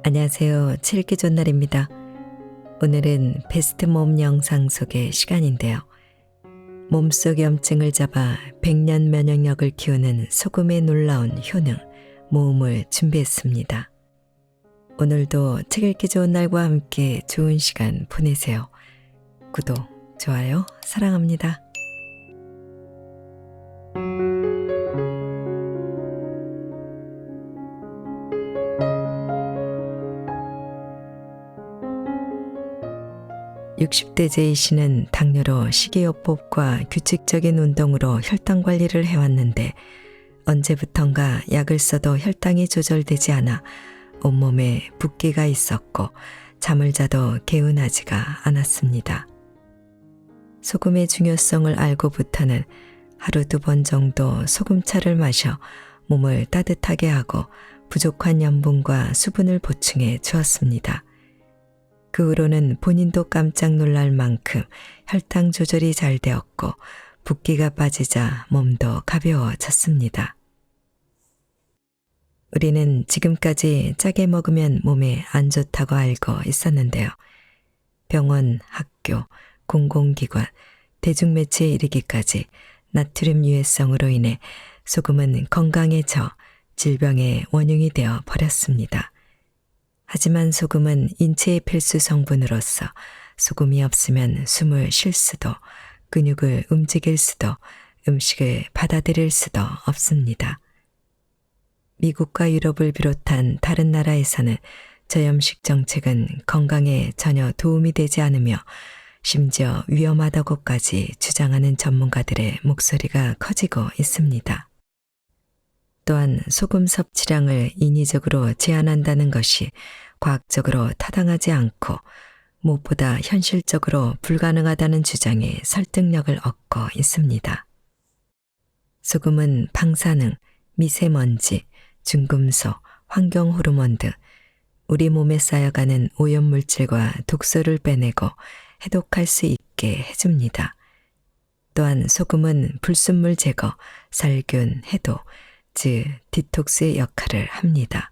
안녕하세요. 7기 좋날입니다. 오늘은 베스트 몸 영상 속의 시간인데요. 몸속 염증을 잡아 백년 면역력을 키우는 소금의 놀라운 효능, 모음을 준비했습니다. 오늘도 책 읽기 좋은 날과 함께 좋은 시간 보내세요. 구독, 좋아요, 사랑합니다. (60대) 제이 씨는 당뇨로 식이요법과 규칙적인 운동으로 혈당 관리를 해왔는데 언제부턴가 약을 써도 혈당이 조절되지 않아 온몸에 붓기가 있었고 잠을 자도 개운하지가 않았습니다. 소금의 중요성을 알고부터는 하루 2번 정도 소금차를 마셔 몸을 따뜻하게 하고 부족한 염분과 수분을 보충해 주었습니다. 그 후로는 본인도 깜짝 놀랄 만큼 혈당 조절이 잘 되었고 붓기가 빠지자 몸도 가벼워졌습니다. 우리는 지금까지 짜게 먹으면 몸에 안 좋다고 알고 있었는데요. 병원, 학교, 공공기관, 대중매체에 이르기까지 나트륨 유해성으로 인해 소금은 건강에 저 질병의 원흉이 되어 버렸습니다. 하지만 소금은 인체의 필수 성분으로서 소금이 없으면 숨을 쉴 수도, 근육을 움직일 수도, 음식을 받아들일 수도 없습니다. 미국과 유럽을 비롯한 다른 나라에서는 저염식 정책은 건강에 전혀 도움이 되지 않으며 심지어 위험하다고까지 주장하는 전문가들의 목소리가 커지고 있습니다. 또한 소금 섭취량을 인위적으로 제한한다는 것이 과학적으로 타당하지 않고 무엇보다 현실적으로 불가능하다는 주장에 설득력을 얻고 있습니다. 소금은 방사능, 미세먼지, 중금속, 환경 호르몬 등 우리 몸에 쌓여가는 오염물질과 독소를 빼내고 해독할 수 있게 해줍니다. 또한 소금은 불순물 제거, 살균, 해독, 즉 디톡스의 역할을 합니다.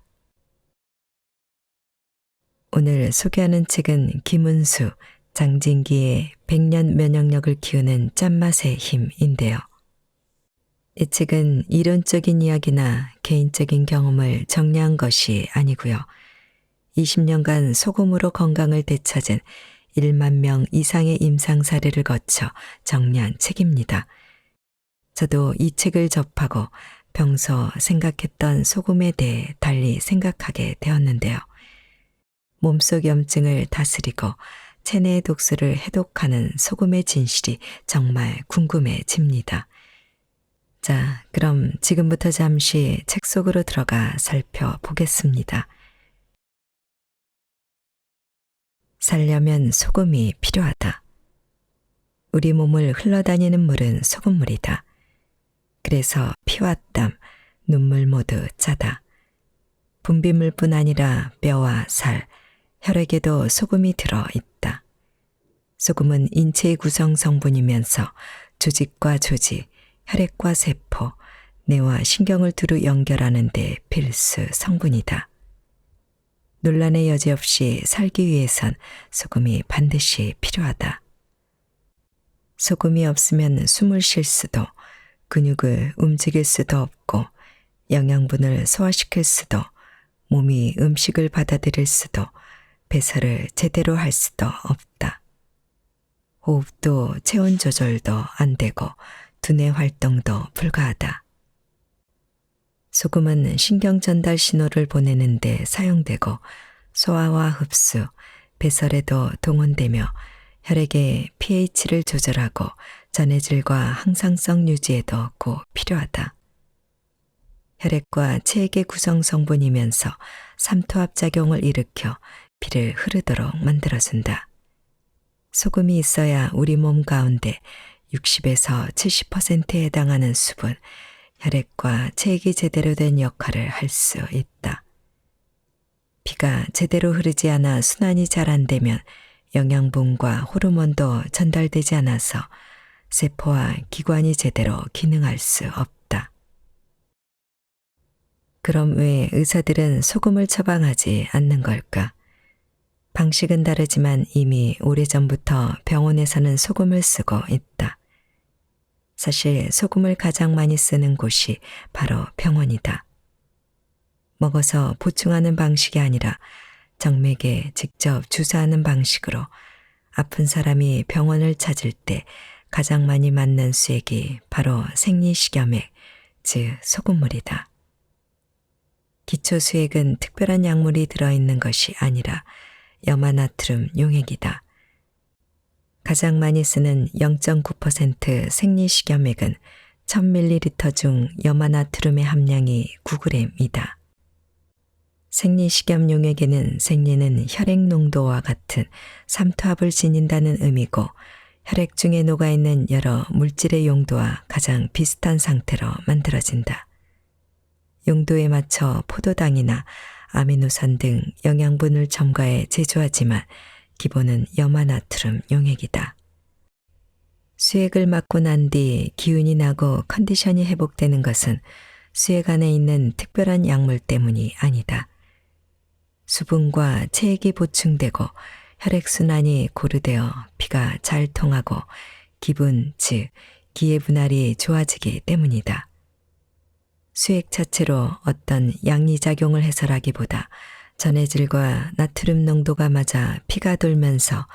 오늘 소개하는 책은 김은수, 장진기의 백년 면역력을 키우는 짠맛의 힘인데요. 이 책은 이론적인 이야기나 개인적인 경험을 정리한 것이 아니고요. 20년간 소금으로 건강을 되찾은 1만 명 이상의 임상 사례를 거쳐 정리한 책입니다. 저도 이 책을 접하고 평소 생각했던 소금에 대해 달리 생각하게 되었는데요. 몸속 염증을 다스리고 체내의 독소를 해독하는 소금의 진실이 정말 궁금해집니다. 자, 그럼 지금부터 잠시 책 속으로 들어가 살펴보겠습니다. 살려면 소금이 필요하다. 우리 몸을 흘러다니는 물은 소금물이다. 그래서 피와 땀, 눈물 모두 짜다. 분비물뿐 아니라 뼈와 살, 혈액에도 소금이 들어있다. 소금은 인체의 구성 성분이면서 조직과 조직, 혈액과 세포, 뇌와 신경을 두루 연결하는 데 필수 성분이다. 논란의 여지 없이 살기 위해선 소금이 반드시 필요하다. 소금이 없으면 숨을 쉴 수도, 근육을 움직일 수도 없고 영양분을 소화시킬 수도 몸이 음식을 받아들일 수도 배설을 제대로 할 수도 없다. 호흡도 체온 조절도 안 되고 두뇌 활동도 불가하다. 소금은 신경 전달 신호를 보내는 데 사용되고 소화와 흡수, 배설에도 동원되며 혈액의 pH를 조절하고 전해질과 항상성 유지에도 꼭 필요하다. 혈액과 체액의 구성 성분이면서 삼투압작용을 일으켜 피를 흐르도록 만들어준다. 소금이 있어야 우리 몸 가운데 60에서 70%에 해당하는 수분, 혈액과 체액이 제대로 된 역할을 할 수 있다. 피가 제대로 흐르지 않아 순환이 잘 안 되면 영양분과 호르몬도 전달되지 않아서 세포와 기관이 제대로 기능할 수 없다. 그럼 왜 의사들은 소금을 처방하지 않는 걸까? 방식은 다르지만 이미 오래전부터 병원에서는 소금을 쓰고 있다. 사실 소금을 가장 많이 쓰는 곳이 바로 병원이다. 먹어서 보충하는 방식이 아니라 정맥에 직접 주사하는 방식으로 아픈 사람이 병원을 찾을 때 가장 많이 맞는 수액이 바로 생리식염액, 즉 소금물이다. 기초수액은 특별한 약물이 들어있는 것이 아니라 염화나트륨 용액이다. 가장 많이 쓰는 0.9% 생리식염액은 1000ml 중 염화나트륨의 함량이 9g이다. 생리식염 용액에는 생리는 혈액 농도와 같은 삼투압을 지닌다는 의미고 혈액 중에 녹아있는 여러 물질의 용도와 가장 비슷한 상태로 만들어진다. 용도에 맞춰 포도당이나 아미노산 등 영양분을 첨가해 제조하지만 기본은 염화나트륨 용액이다. 수액을 맞고 난 뒤 기운이 나고 컨디션이 회복되는 것은 수액 안에 있는 특별한 약물 때문이 아니다. 수분과 체액이 보충되고 혈액순환이 고르되어 피가 잘 통하고 기분, 즉 기의 분할이 좋아지기 때문이다. 수액 자체로 어떤 양리작용을 해서라기보다 전해질과 나트륨 농도가 맞아 피가 돌면서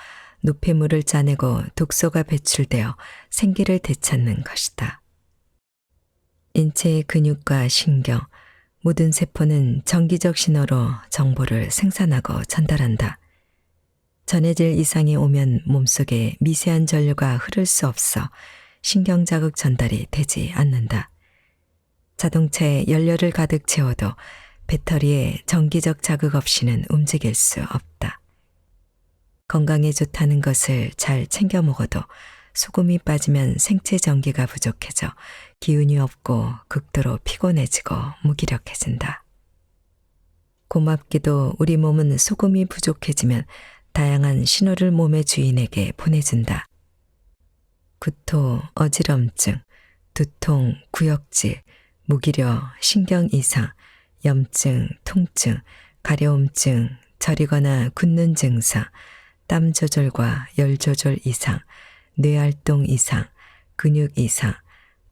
노폐물을 짜내고 독소가 배출되어 생기를 되찾는 것이다. 인체의 근육과 신경, 모든 세포는 정기적 신호로 정보를 생산하고 전달한다. 전해질 이상이 오면 몸속에 미세한 전류가 흐를 수 없어 신경자극 전달이 되지 않는다. 자동차에 연료를 가득 채워도 배터리에 정기적 자극 없이는 움직일 수 없다. 건강에 좋다는 것을 잘 챙겨 먹어도 소금이 빠지면 생체 전기가 부족해져 기운이 없고 극도로 피곤해지고 무기력해진다. 고맙게도 우리 몸은 소금이 부족해지면 다양한 신호를 몸의 주인에게 보내준다. 구토, 어지럼증, 두통, 구역질, 무기력, 신경 이상, 염증, 통증, 가려움증, 저리거나 굳는 증상, 땀 조절과 열 조절 이상, 뇌활동 이상, 근육 이상,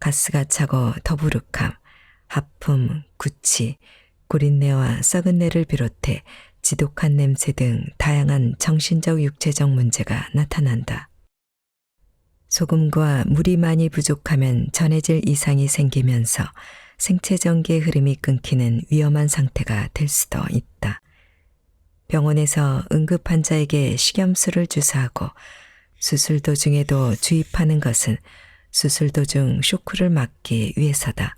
가스가 차고 더부룩함, 하품, 구취, 구린내와 썩은 내를 비롯해 지독한 냄새 등 다양한 정신적 육체적 문제가 나타난다. 소금과 물이 많이 부족하면 전해질 이상이 생기면서 생체 전기의 흐름이 끊기는 위험한 상태가 될 수도 있다. 병원에서 응급 환자에게 식염수를 주사하고 수술 도중에도 주입하는 것은 수술 도중 쇼크를 막기 위해서다.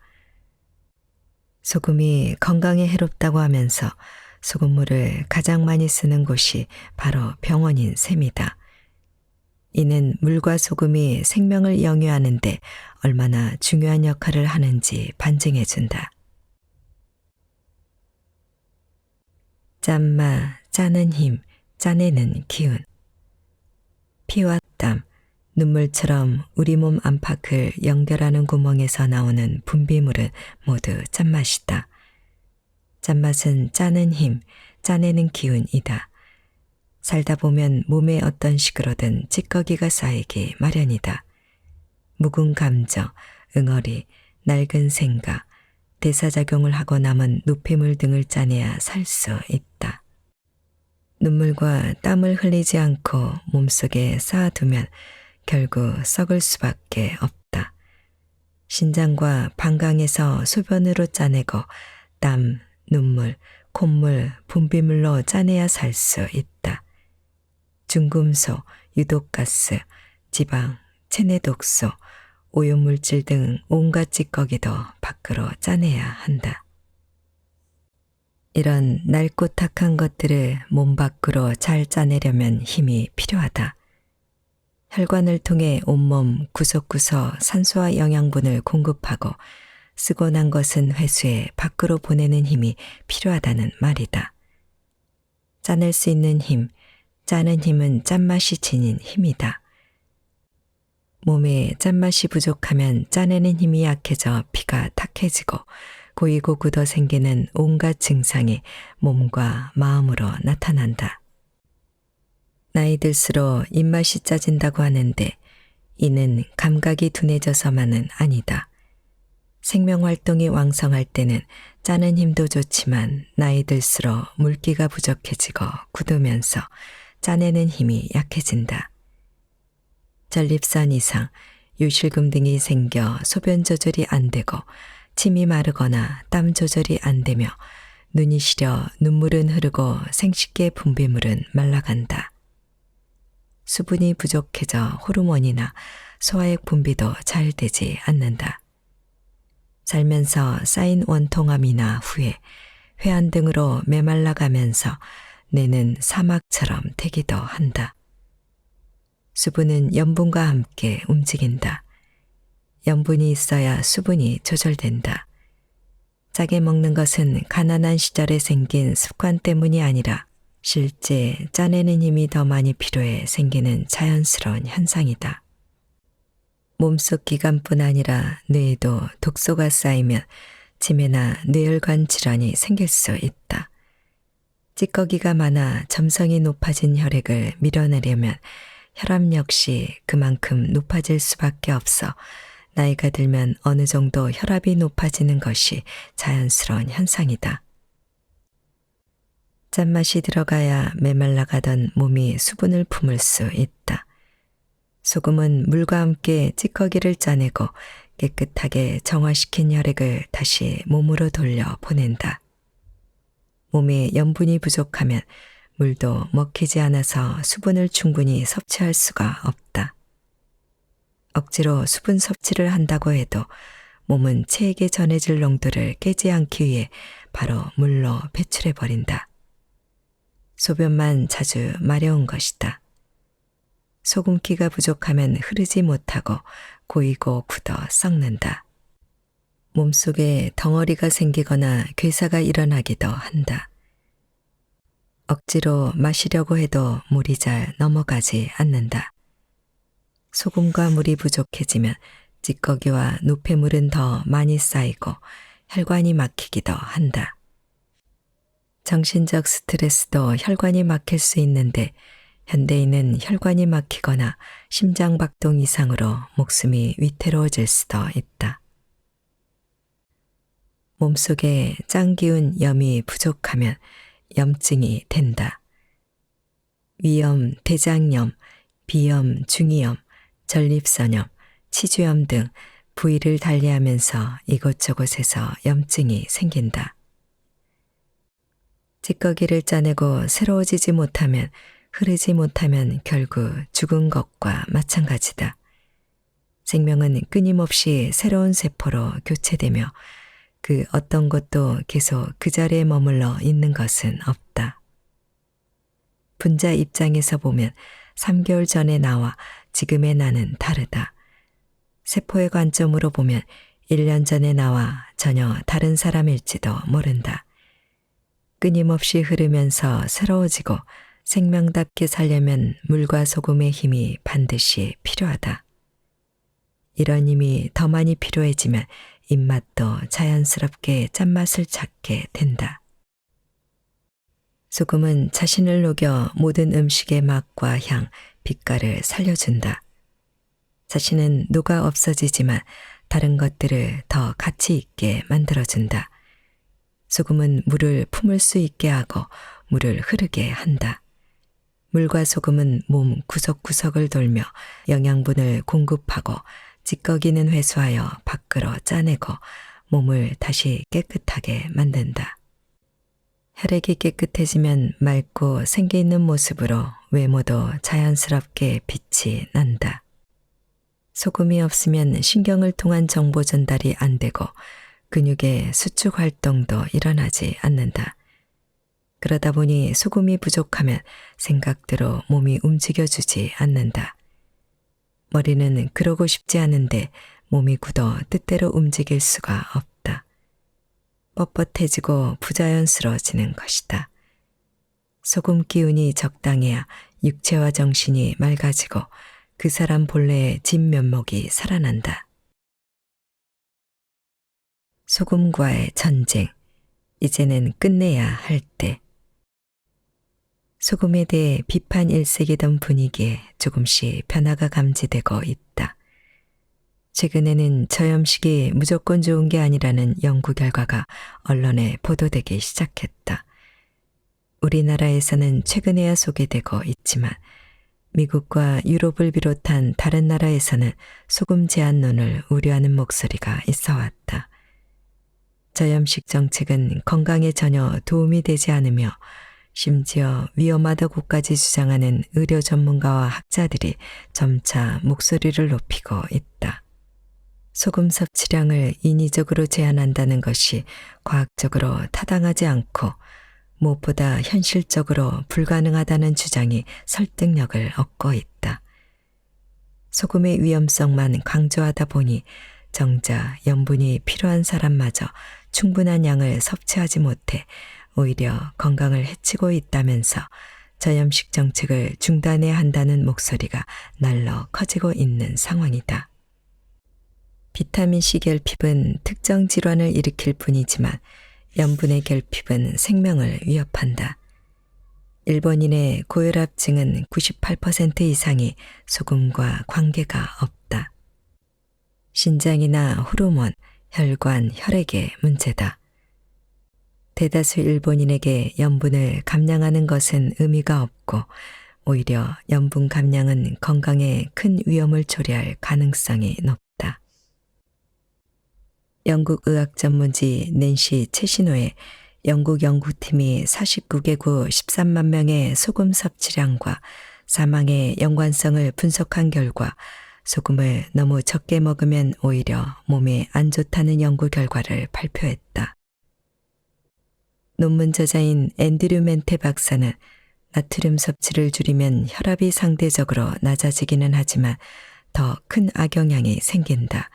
소금이 건강에 해롭다고 하면서 소금물을 가장 많이 쓰는 곳이 바로 병원인 셈이다. 이는 물과 소금이 생명을 영유하는 데 얼마나 중요한 역할을 하는지 반증해준다. 짠마, 짜는 힘, 짜내는 기운. 피와 땀, 눈물처럼 우리 몸 안팎을 연결하는 구멍에서 나오는 분비물은 모두 짠맛이다. 짠맛은 짜는 힘, 짜내는 기운이다. 살다 보면 몸에 어떤 식으로든 찌꺼기가 쌓이기 마련이다. 묵은 감정, 응어리, 낡은 생각, 대사작용을 하고 남은 노폐물 등을 짜내야 살 수 있다. 눈물과 땀을 흘리지 않고 몸속에 쌓아두면 결국 썩을 수밖에 없다. 신장과 방광에서 소변으로 짜내고 땀, 눈물, 콧물, 분비물로 짜내야 살 수 있다. 중금속, 유독가스, 지방, 체내 독소, 오염물질 등 온갖 찌꺼기도 밖으로 짜내야 한다. 이런 낡고 탁한 것들을 몸 밖으로 잘 짜내려면 힘이 필요하다. 혈관을 통해 온몸 구석구석 산소와 영양분을 공급하고 쓰고 난 것은 회수해 밖으로 보내는 힘이 필요하다는 말이다. 짜낼 수 있는 힘, 짜는 힘은 짠맛이 지닌 힘이다. 몸에 짠맛이 부족하면 짜내는 힘이 약해져 피가 탁해지고 고이고 굳어 생기는 온갖 증상이 몸과 마음으로 나타난다. 나이 들수록 입맛이 짜진다고 하는데 이는 감각이 둔해져서만은 아니다. 생명활동이 왕성할 때는 짜는 힘도 좋지만 나이 들수록 물기가 부족해지고 굳으면서 짜내는 힘이 약해진다. 전립선 이상, 유실금 등이 생겨 소변 조절이 안 되고 침이 마르거나 땀 조절이 안 되며 눈이 시려 눈물은 흐르고 생식기 분비물은 말라간다. 수분이 부족해져 호르몬이나 소화액 분비도 잘 되지 않는다. 살면서 쌓인 원통함이나 후회, 회한 등으로 메말라가면서 뇌는 사막처럼 되기도 한다. 수분은 염분과 함께 움직인다. 염분이 있어야 수분이 조절된다. 짜게 먹는 것은 가난한 시절에 생긴 습관 때문이 아니라 실제 짜내는 힘이 더 많이 필요해 생기는 자연스러운 현상이다. 몸속 기관뿐 아니라 뇌에도 독소가 쌓이면 치매나 뇌혈관 질환이 생길 수 있다. 찌꺼기가 많아 점성이 높아진 혈액을 밀어내려면 혈압 역시 그만큼 높아질 수밖에 없어 나이가 들면 어느 정도 혈압이 높아지는 것이 자연스러운 현상이다. 짠맛이 들어가야 메말라가던 몸이 수분을 품을 수 있다. 소금은 물과 함께 찌꺼기를 짜내고 깨끗하게 정화시킨 혈액을 다시 몸으로 돌려 보낸다. 몸에 염분이 부족하면 물도 먹히지 않아서 수분을 충분히 섭취할 수가 없다. 억지로 수분 섭취를 한다고 해도 몸은 체액에 전해질 농도를 깨지 않기 위해 바로 물로 배출해버린다. 소변만 자주 마려운 것이다. 소금기가 부족하면 흐르지 못하고 고이고 굳어 썩는다. 몸속에 덩어리가 생기거나 괴사가 일어나기도 한다. 억지로 마시려고 해도 물이 잘 넘어가지 않는다. 소금과 물이 부족해지면 찌꺼기와 노폐물은 더 많이 쌓이고 혈관이 막히기도 한다. 정신적 스트레스도 혈관이 막힐 수 있는데 현대인은 혈관이 막히거나 심장박동 이상으로 목숨이 위태로워질 수도 있다. 몸속에 짱기운 염이 부족하면 염증이 된다. 위염, 대장염, 비염, 중이염, 전립선염, 치주염 등 부위를 달리하면서 이곳저곳에서 염증이 생긴다. 찌꺼기를 짜내고 새로워지지 못하면 흐르지 못하면 결국 죽은 것과 마찬가지다. 생명은 끊임없이 새로운 세포로 교체되며 그 어떤 것도 계속 그 자리에 머물러 있는 것은 없다. 분자 입장에서 보면 3개월 전의 나와 지금의 나는 다르다. 세포의 관점으로 보면 1년 전의 나와 전혀 다른 사람일지도 모른다. 끊임없이 흐르면서 새로워지고 생명답게 살려면 물과 소금의 힘이 반드시 필요하다. 이런 힘이 더 많이 필요해지면 입맛도 자연스럽게 짠맛을 찾게 된다. 소금은 자신을 녹여 모든 음식의 맛과 향, 빛깔을 살려준다. 자신은 녹아 없어지지만 다른 것들을 더 가치 있게 만들어준다. 소금은 물을 품을 수 있게 하고 물을 흐르게 한다. 물과 소금은 몸 구석구석을 돌며 영양분을 공급하고 찌꺼기는 회수하여 밖으로 짜내고 몸을 다시 깨끗하게 만든다. 혈액이 깨끗해지면 맑고 생기 있는 모습으로 외모도 자연스럽게 빛이 난다. 소금이 없으면 신경을 통한 정보 전달이 안 되고 근육의 수축 활동도 일어나지 않는다. 그러다 보니 소금이 부족하면 생각대로 몸이 움직여주지 않는다. 머리는 그러고 싶지 않은데 몸이 굳어 뜻대로 움직일 수가 없다. 뻣뻣해지고 부자연스러워지는 것이다. 소금 기운이 적당해야 육체와 정신이 맑아지고 그 사람 본래의 진면목이 살아난다. 소금과의 전쟁, 이제는 끝내야 할 때. 소금에 대해 비판 일색이던 분위기에 조금씩 변화가 감지되고 있다. 최근에는 저염식이 무조건 좋은 게 아니라는 연구 결과가 언론에 보도되기 시작했다. 우리나라에서는 최근에야 소개되고 있지만 미국과 유럽을 비롯한 다른 나라에서는 소금 제한론을 우려하는 목소리가 있어 왔다. 저염식 정책은 건강에 전혀 도움이 되지 않으며 심지어 위험하다고까지 주장하는 의료 전문가와 학자들이 점차 목소리를 높이고 있다. 소금 섭취량을 인위적으로 제한한다는 것이 과학적으로 타당하지 않고 무엇보다 현실적으로 불가능하다는 주장이 설득력을 얻고 있다. 소금의 위험성만 강조하다 보니 정작 염분이 필요한 사람마저 충분한 양을 섭취하지 못해 오히려 건강을 해치고 있다면서 저염식 정책을 중단해야 한다는 목소리가 날로 커지고 있는 상황이다. 비타민C 결핍은 특정 질환을 일으킬 뿐이지만 염분의 결핍은 생명을 위협한다. 일본인의 고혈압증은 98% 이상이 소금과 관계가 없다. 신장이나 호르몬, 혈관, 혈액의 문제다. 대다수 일본인에게 염분을 감량하는 것은 의미가 없고 오히려 염분 감량은 건강에 큰 위험을 초래할 가능성이 높다. 영국 의학 전문지 낸시 채시노의 영국 연구팀이 49개국 13만 명의 소금 섭취량과 사망의 연관성을 분석한 결과 소금을 너무 적게 먹으면 오히려 몸에 안 좋다는 연구 결과를 발표했다. 논문 저자인 앤드류 멘테 박사는 나트륨 섭취를 줄이면 혈압이 상대적으로 낮아지기는 하지만 더 큰 악영향이 생긴다.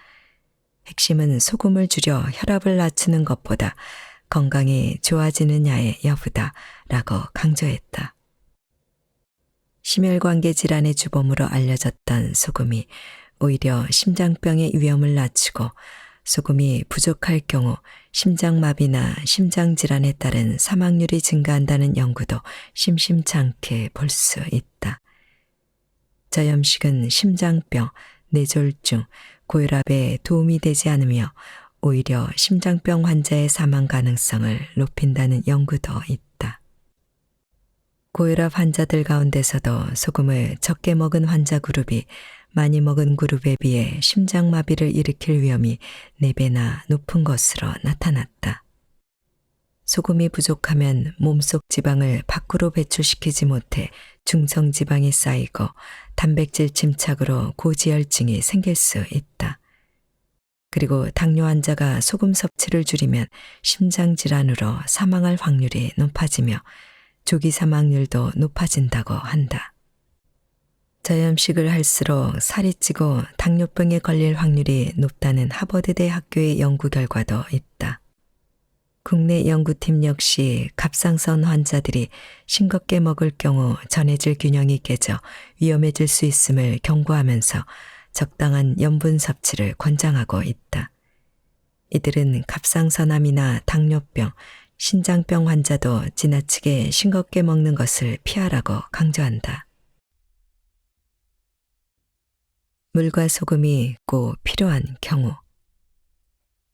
핵심은 소금을 줄여 혈압을 낮추는 것보다 건강이 좋아지느냐의 여부다 라고 강조했다. 심혈관계 질환의 주범으로 알려졌던 소금이 오히려 심장병의 위험을 낮추고 소금이 부족할 경우 심장마비나 심장질환에 따른 사망률이 증가한다는 연구도 심심찮게 볼 수 있다. 저염식은 심장병, 뇌졸중, 고혈압에 도움이 되지 않으며 오히려 심장병 환자의 사망 가능성을 높인다는 연구도 있다. 고혈압 환자들 가운데서도 소금을 적게 먹은 환자 그룹이 많이 먹은 그룹에 비해 심장마비를 일으킬 위험이 4배나 높은 것으로 나타났다. 소금이 부족하면 몸속 지방을 밖으로 배출시키지 못해 중성지방이 쌓이고 단백질 침착으로 고지혈증이 생길 수 있다. 그리고 당뇨 환자가 소금 섭취를 줄이면 심장질환으로 사망할 확률이 높아지며 조기 사망률도 높아진다고 한다. 저염식을 할수록 살이 찌고 당뇨병에 걸릴 확률이 높다는 하버드대 학교의 연구 결과도 있다. 국내 연구팀 역시 갑상선 환자들이 싱겁게 먹을 경우 전해질 균형이 깨져 위험해질 수 있음을 경고하면서 적당한 염분 섭취를 권장하고 있다. 이들은 갑상선암이나 당뇨병, 신장병 환자도 지나치게 싱겁게 먹는 것을 피하라고 강조한다. 물과 소금이 꼭 필요한 경우,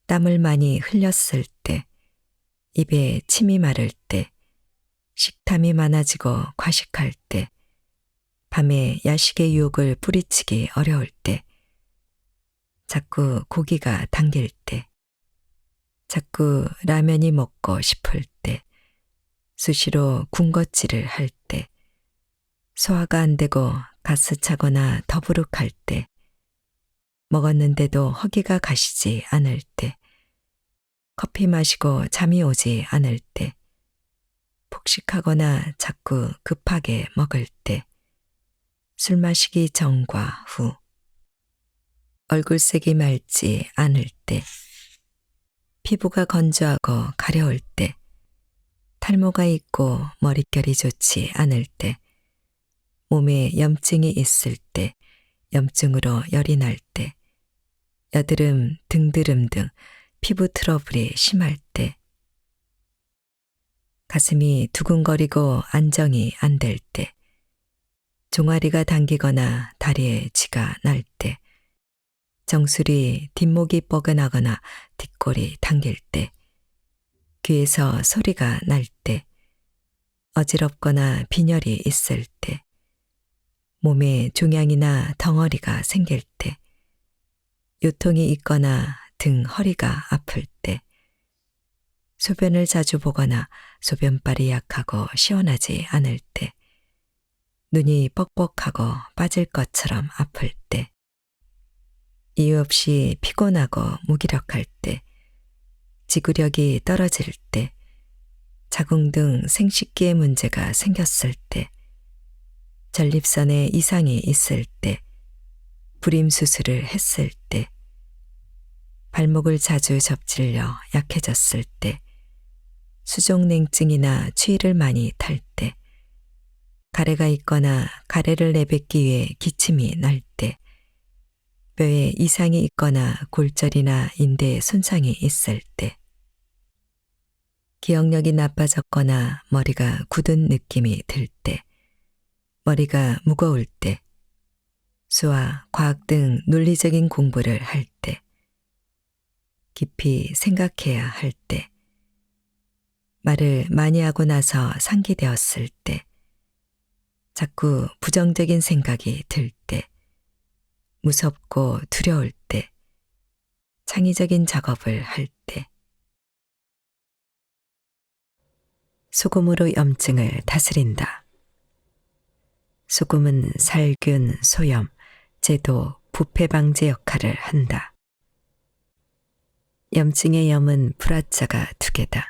땀을 많이 흘렸을 때, 입에 침이 마를 때, 식탐이 많아지고 과식할 때, 밤에 야식의 유혹을 뿌리치기 어려울 때, 자꾸 고기가 당길 때, 자꾸 라면이 먹고 싶을 때, 수시로 군것질을 할 때, 소화가 안 되고 가스 차거나 더부룩할 때, 먹었는데도 허기가 가시지 않을 때, 커피 마시고 잠이 오지 않을 때, 폭식하거나 자꾸 급하게 먹을 때, 술 마시기 전과 후, 얼굴색이 맑지 않을 때, 피부가 건조하고 가려울 때, 탈모가 있고 머릿결이 좋지 않을 때, 몸에 염증이 있을 때, 염증으로 열이 날 때, 여드름, 등드름 등 피부 트러블이 심할 때, 가슴이 두근거리고 안정이 안 될 때, 종아리가 당기거나 다리에 쥐가 날 때, 정수리 뒷목이 뻐근하거나 뒷골이 당길 때, 귀에서 소리가 날 때, 어지럽거나 빈혈이 있을 때, 몸에 종양이나 덩어리가 생길 때, 요통이 있거나 등 허리가 아플 때, 소변을 자주 보거나 소변발이 약하고 시원하지 않을 때, 눈이 뻑뻑하고 빠질 것처럼 아플 때, 이유 없이 피곤하고 무기력할 때, 지구력이 떨어질 때, 자궁 등 생식기에 문제가 생겼을 때, 전립선에 이상이 있을 때, 불임 수술을 했을 때, 발목을 자주 접질려 약해졌을 때, 수족냉증이나 추위를 많이 탈 때, 가래가 있거나 가래를 내뱉기 위해 기침이 날 때, 뼈에 이상이 있거나 골절이나 인대에 손상이 있을 때, 기억력이 나빠졌거나 머리가 굳은 느낌이 들 때, 머리가 무거울 때, 수학, 과학 등 논리적인 공부를 할 때, 깊이 생각해야 할 때, 말을 많이 하고 나서 상기되었을 때, 자꾸 부정적인 생각이 들 때, 무섭고 두려울 때, 창의적인 작업을 할 때, 소금으로 염증을 다스린다. 소금은 살균, 소염, 제도, 부패 방제 역할을 한다. 염증의 염은 불화자가 2개다.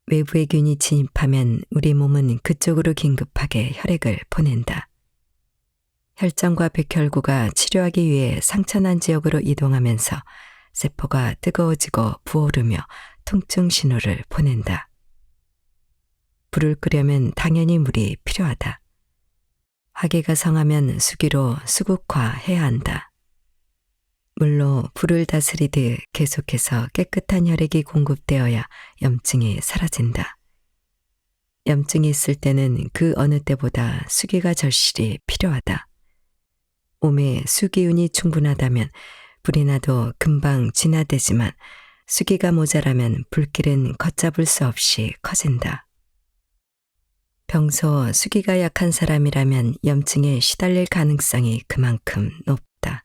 외부의 균이 침입하면 우리 몸은 그쪽으로 긴급하게 혈액을 보낸다. 혈장과 백혈구가 치료하기 위해 상처난 지역으로 이동하면서 세포가 뜨거워지고 부어오르며 통증 신호를 보낸다. 불을 끄려면 당연히 물이 필요하다. 화기가 성하면 수기로 수국화해야 한다. 물로 불을 다스리듯 계속해서 깨끗한 혈액이 공급되어야 염증이 사라진다. 염증이 있을 때는 그 어느 때보다 수기가 절실히 필요하다. 몸에 수기운이 충분하다면 불이 나도 금방 진화되지만 수기가 모자라면 불길은 걷잡을 수 없이 커진다. 평소 수기가 약한 사람이라면 염증에 시달릴 가능성이 그만큼 높다.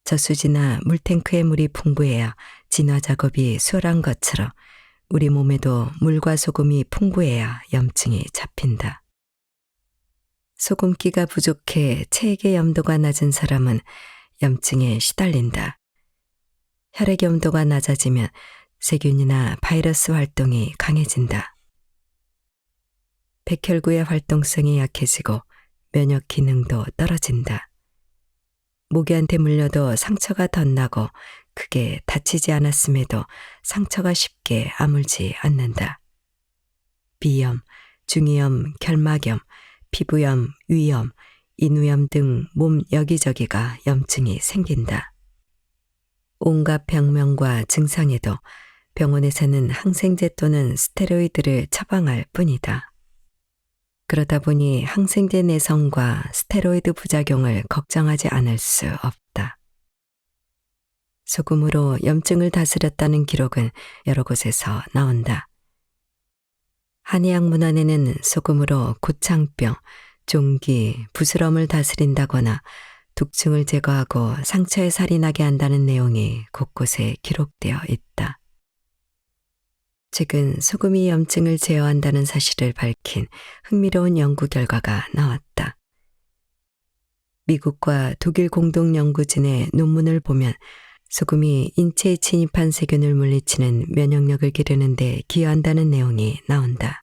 저수지나 물탱크에 물이 풍부해야 진화 작업이 수월한 것처럼 우리 몸에도 물과 소금이 풍부해야 염증이 잡힌다. 소금기가 부족해 체액의 염도가 낮은 사람은 염증에 시달린다. 혈액 염도가 낮아지면 세균이나 바이러스 활동이 강해진다. 백혈구의 활동성이 약해지고 면역 기능도 떨어진다. 모기한테 물려도 상처가 덧나고 크게 다치지 않았음에도 상처가 쉽게 아물지 않는다. 비염, 중이염, 결막염, 피부염, 위염, 인후염 등 몸 여기저기가 염증이 생긴다. 온갖 병명과 증상에도 병원에서는 항생제 또는 스테로이드를 처방할 뿐이다. 그러다 보니 항생제 내성과 스테로이드 부작용을 걱정하지 않을 수 없다. 소금으로 염증을 다스렸다는 기록은 여러 곳에서 나온다. 한의학 문헌에는 소금으로 고창병, 종기, 부스럼을 다스린다거나 독증을 제거하고 상처에 살이 나게 한다는 내용이 곳곳에 기록되어 있다. 최근 소금이 염증을 제어한다는 사실을 밝힌 흥미로운 연구 결과가 나왔다. 미국과 독일 공동연구진의 논문을 보면 소금이 인체에 침입한 세균을 물리치는 면역력을 기르는 데 기여한다는 내용이 나온다.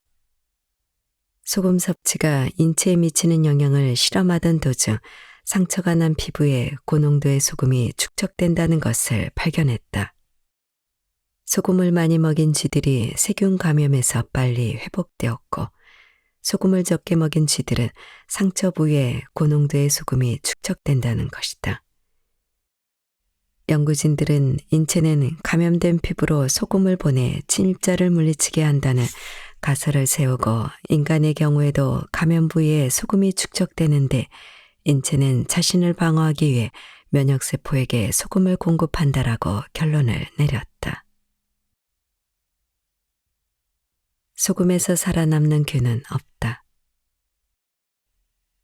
소금 섭취가 인체에 미치는 영향을 실험하던 도중 상처가 난 피부에 고농도의 소금이 축적된다는 것을 발견했다. 소금을 많이 먹인 쥐들이 세균 감염에서 빨리 회복되었고 소금을 적게 먹인 쥐들은 상처 부위에 고농도의 소금이 축적된다는 것이다. 연구진들은 인체는 감염된 피부로 소금을 보내 침입자를 물리치게 한다는 가설을 세우고 인간의 경우에도 감염 부위에 소금이 축적되는데 인체는 자신을 방어하기 위해 면역세포에게 소금을 공급한다라고 결론을 내렸다. 소금에서 살아남는 균은 없다.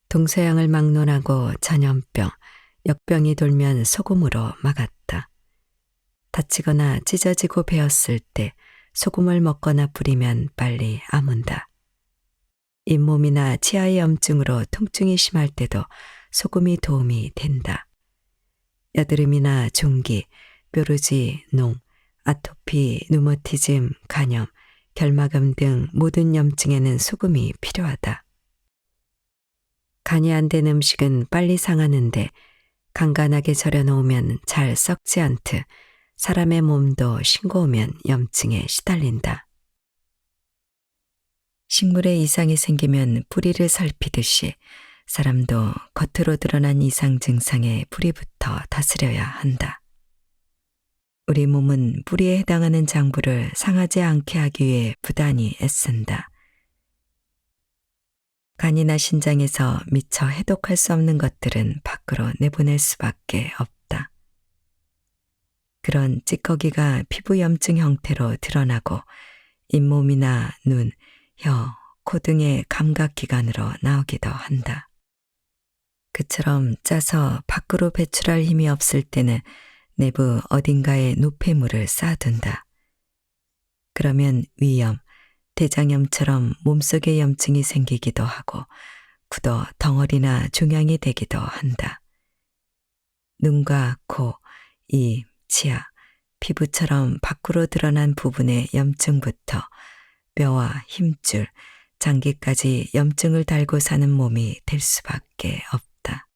동서양을 막론하고 전염병, 역병이 돌면 소금으로 막았다. 다치거나 찢어지고 베었을 때 소금을 먹거나 뿌리면 빨리 아문다. 잇몸이나 치아의 염증으로 통증이 심할 때도 소금이 도움이 된다. 여드름이나 종기, 뾰루지, 농, 아토피, 류머티즘, 간염, 결막염 등 모든 염증에는 소금이 필요하다. 간이 안 된 음식은 빨리 상하는데 간간하게 절여놓으면 잘 썩지 않듯 사람의 몸도 싱거우면 염증에 시달린다. 식물에 이상이 생기면 뿌리를 살피듯이 사람도 겉으로 드러난 이상 증상에 뿌리부터 다스려야 한다. 우리 몸은 뿌리에 해당하는 장부를 상하지 않게 하기 위해 부단히 애쓴다. 간이나 신장에서 미처 해독할 수 없는 것들은 밖으로 내보낼 수밖에 없다. 그런 찌꺼기가 피부 염증 형태로 드러나고 잇몸이나 눈, 혀, 코 등의 감각기관으로 나오기도 한다. 그처럼 짜서 밖으로 배출할 힘이 없을 때는 내부 어딘가에 노폐물을 쌓아둔다. 그러면 위염, 대장염처럼 몸속에 염증이 생기기도 하고 굳어 덩어리나 종양이 되기도 한다. 눈과 코, 입, 치아, 피부처럼 밖으로 드러난 부분의 염증부터 뼈와 힘줄, 장기까지 염증을 달고 사는 몸이 될 수밖에 없다.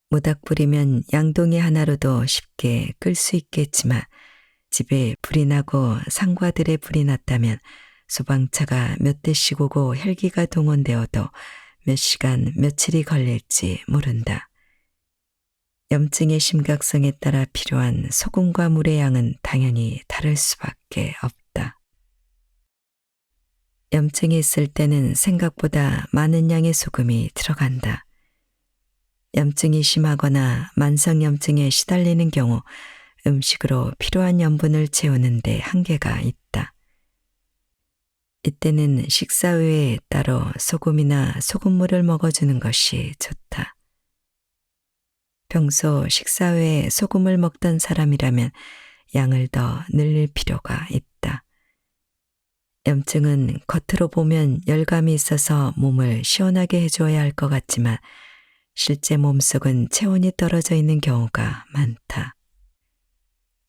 모닥불이면 양동이 하나로도 쉽게 끌 수 있겠지만 집에 불이 나고 상과들에 불이 났다면 소방차가 몇 대씩 오고 헬기가 동원되어도 몇 시간, 며칠이 걸릴지 모른다. 염증의 심각성에 따라 필요한 소금과 물의 양은 당연히 다를 수밖에 없다. 염증이 있을 때는 생각보다 많은 양의 소금이 들어간다. 염증이 심하거나 만성염증에 시달리는 경우 음식으로 필요한 염분을 채우는 데 한계가 있다. 이때는 식사 외에 따로 소금이나 소금물을 먹어주는 것이 좋다. 평소 식사 외에 소금을 먹던 사람이라면 양을 더 늘릴 필요가 있다. 염증은 겉으로 보면 열감이 있어서 몸을 시원하게 해줘야 할 것 같지만 실제 몸속은 체온이 떨어져 있는 경우가 많다.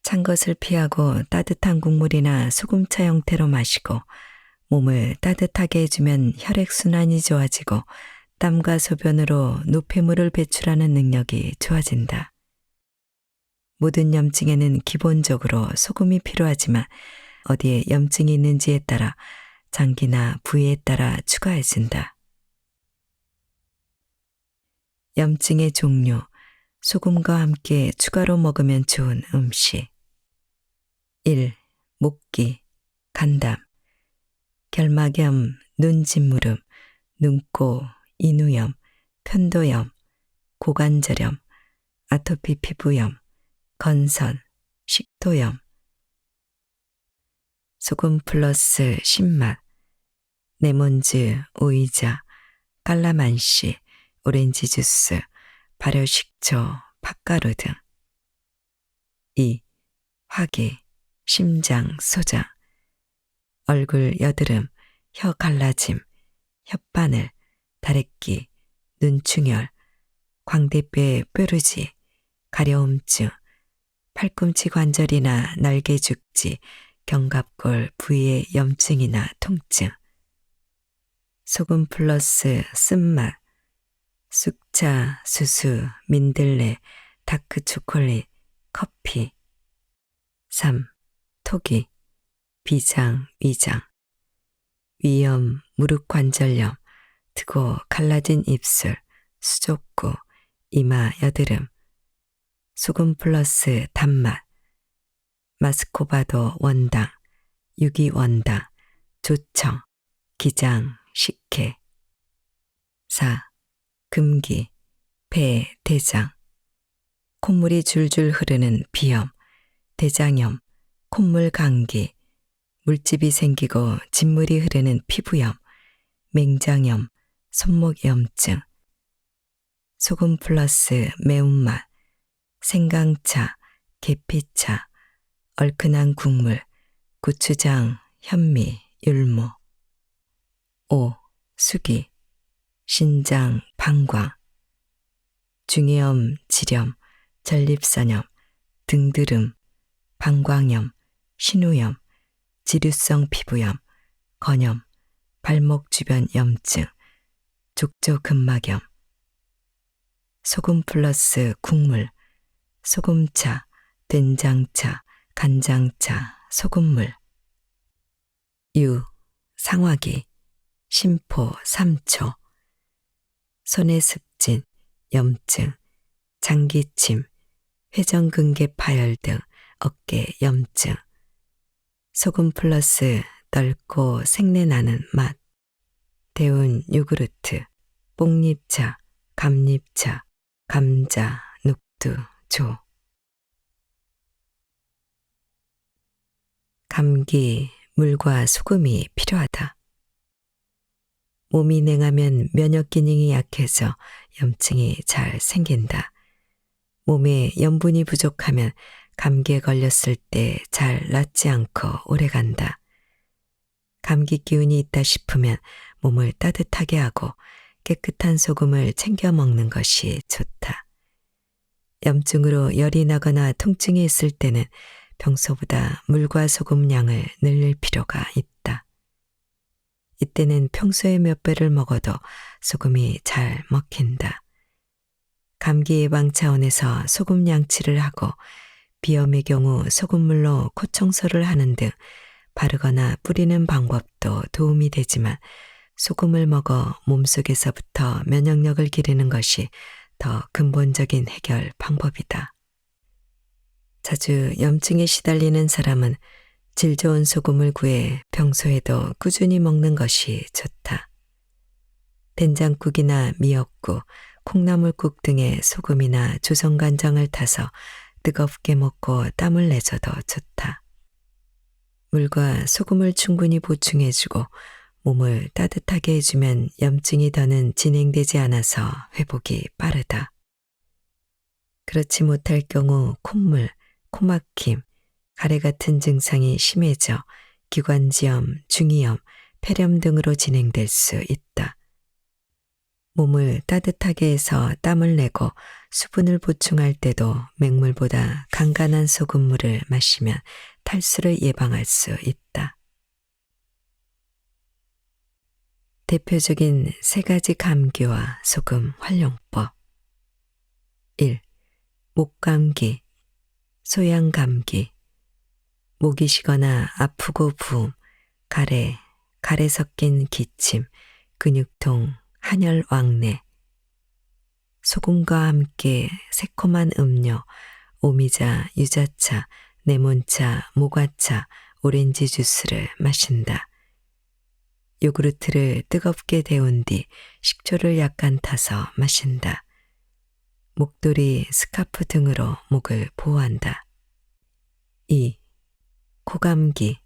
찬 것을 피하고 따뜻한 국물이나 소금차 형태로 마시고 몸을 따뜻하게 해주면 혈액순환이 좋아지고 땀과 소변으로 노폐물을 배출하는 능력이 좋아진다. 모든 염증에는 기본적으로 소금이 필요하지만 어디에 염증이 있는지에 따라 장기나 부위에 따라 추가해준다. 염증의 종류, 소금과 함께 추가로 먹으면 좋은 음식. 1. 목기, 간담, 결막염, 눈짓무름, 눈꼬, 인후염, 편도염, 고관절염, 아토피 피부염, 건선, 식도염. 소금 플러스 신맛, 레몬즙, 오이자, 깔라만시, 오렌지 주스, 발효식초, 팥가루 등. 2. 화기, 심장, 소장, 얼굴 여드름, 혀 갈라짐, 혓바늘, 다래끼, 눈충혈, 광대뼈 뾰루지, 가려움증, 팔꿈치 관절이나 날개 죽지, 견갑골 부위의 염증이나 통증. 소금 플러스 쓴맛, 쑥차, 수수, 민들레, 다크 초콜릿, 커피. 3. 토기, 비장, 위장, 위염, 무릎 관절염, 트고 갈라진 입술, 수족구, 이마 여드름, 소금 플러스 단맛, 마스코바도 원당, 유기원당, 조청, 기장, 식혜. 4. 금기, 폐, 대장. 콧물이 줄줄 흐르는 비염, 대장염, 콧물 감기, 물집이 생기고 진물이 흐르는 피부염, 맹장염, 손목염증. 소금 플러스 매운맛, 생강차, 계피차, 얼큰한 국물, 고추장, 현미, 율무. 5. 수기, 신장, 방광, 중이염, 지렴, 전립선염, 등드름, 방광염, 신우염, 지류성 피부염, 건염, 발목 주변 염증, 족저근막염. 소금 플러스 국물, 소금차, 된장차, 간장차, 소금물. 유, 상화기, 심포, 삼초. 손의 습진, 염증, 장기침, 회전근개 파열 등 어깨 염증. 소금 플러스 떫고 생내나는 맛. 데운 요구르트, 뽕잎차, 감잎차, 감자, 녹두, 조. 감기, 물과 소금이 필요하다. 몸이 냉하면 면역 기능이 약해져 염증이 잘 생긴다. 몸에 염분이 부족하면 감기에 걸렸을 때 잘 낫지 않고 오래간다. 감기 기운이 있다 싶으면 몸을 따뜻하게 하고 깨끗한 소금을 챙겨 먹는 것이 좋다. 염증으로 열이 나거나 통증이 있을 때는 평소보다 물과 소금 양을 늘릴 필요가 있다. 이때는 평소에 몇 배를 먹어도 소금이 잘 먹힌다. 감기 예방 차원에서 소금 양치를 하고 비염의 경우 소금물로 코 청소를 하는 등 바르거나 뿌리는 방법도 도움이 되지만 소금을 먹어 몸속에서부터 면역력을 기르는 것이 더 근본적인 해결 방법이다. 자주 염증에 시달리는 사람은 질 좋은 소금을 구해 평소에도 꾸준히 먹는 것이 좋다. 된장국이나 미역국, 콩나물국 등에 소금이나 조선간장을 타서 뜨겁게 먹고 땀을 내줘도 좋다. 물과 소금을 충분히 보충해주고 몸을 따뜻하게 해주면 염증이 더는 진행되지 않아서 회복이 빠르다. 그렇지 못할 경우 콧물, 코막힘, 가래 같은 증상이 심해져 기관지염, 중이염, 폐렴 등으로 진행될 수 있다. 몸을 따뜻하게 해서 땀을 내고 수분을 보충할 때도 맹물보다 간간한 소금물을 마시면 탈수를 예방할 수 있다. 대표적인 3가지 감기와 소금 활용법. 1. 목감기, 소양감기. 목이 쉬거나 아프고 부음, 가래 섞인 기침, 근육통, 한열 왕래. 소금과 함께 새콤한 음료, 오미자, 유자차, 레몬차, 모과차, 오렌지 주스를 마신다. 요구르트를 뜨겁게 데운 뒤 식초를 약간 타서 마신다. 목도리, 스카프 등으로 목을 보호한다. 2. 코감기,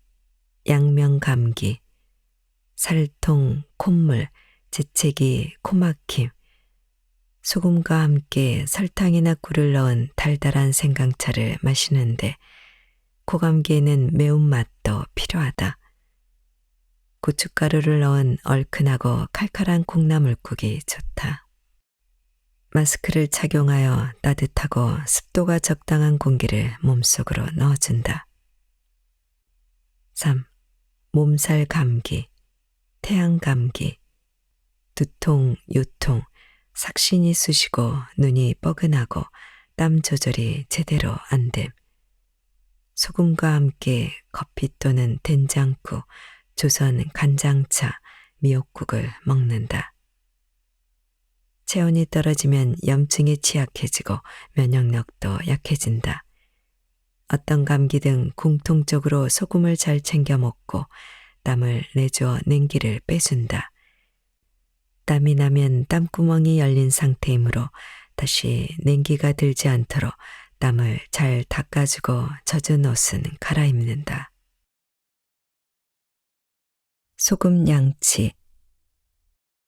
양명감기, 살통, 콧물, 재채기, 코막힘. 소금과 함께 설탕이나 꿀을 넣은 달달한 생강차를 마시는데 코감기에는 매운맛도 필요하다. 고춧가루를 넣은 얼큰하고 칼칼한 콩나물국이 좋다. 마스크를 착용하여 따뜻하고 습도가 적당한 공기를 몸속으로 넣어준다. 3. 몸살 감기, 태양 감기, 두통, 요통, 삭신이 쑤시고 눈이 뻐근하고 땀 조절이 제대로 안 됨. 소금과 함께 커피 또는 된장국, 조선 간장차, 미역국을 먹는다. 체온이 떨어지면 염증이 취약해지고 면역력도 약해진다. 어떤 감기 등 공통적으로 소금을 잘 챙겨 먹고 땀을 내줘 냉기를 빼준다. 땀이 나면 땀구멍이 열린 상태이므로 다시 냉기가 들지 않도록 땀을 잘 닦아주고 젖은 옷은 갈아입는다. 소금 양치.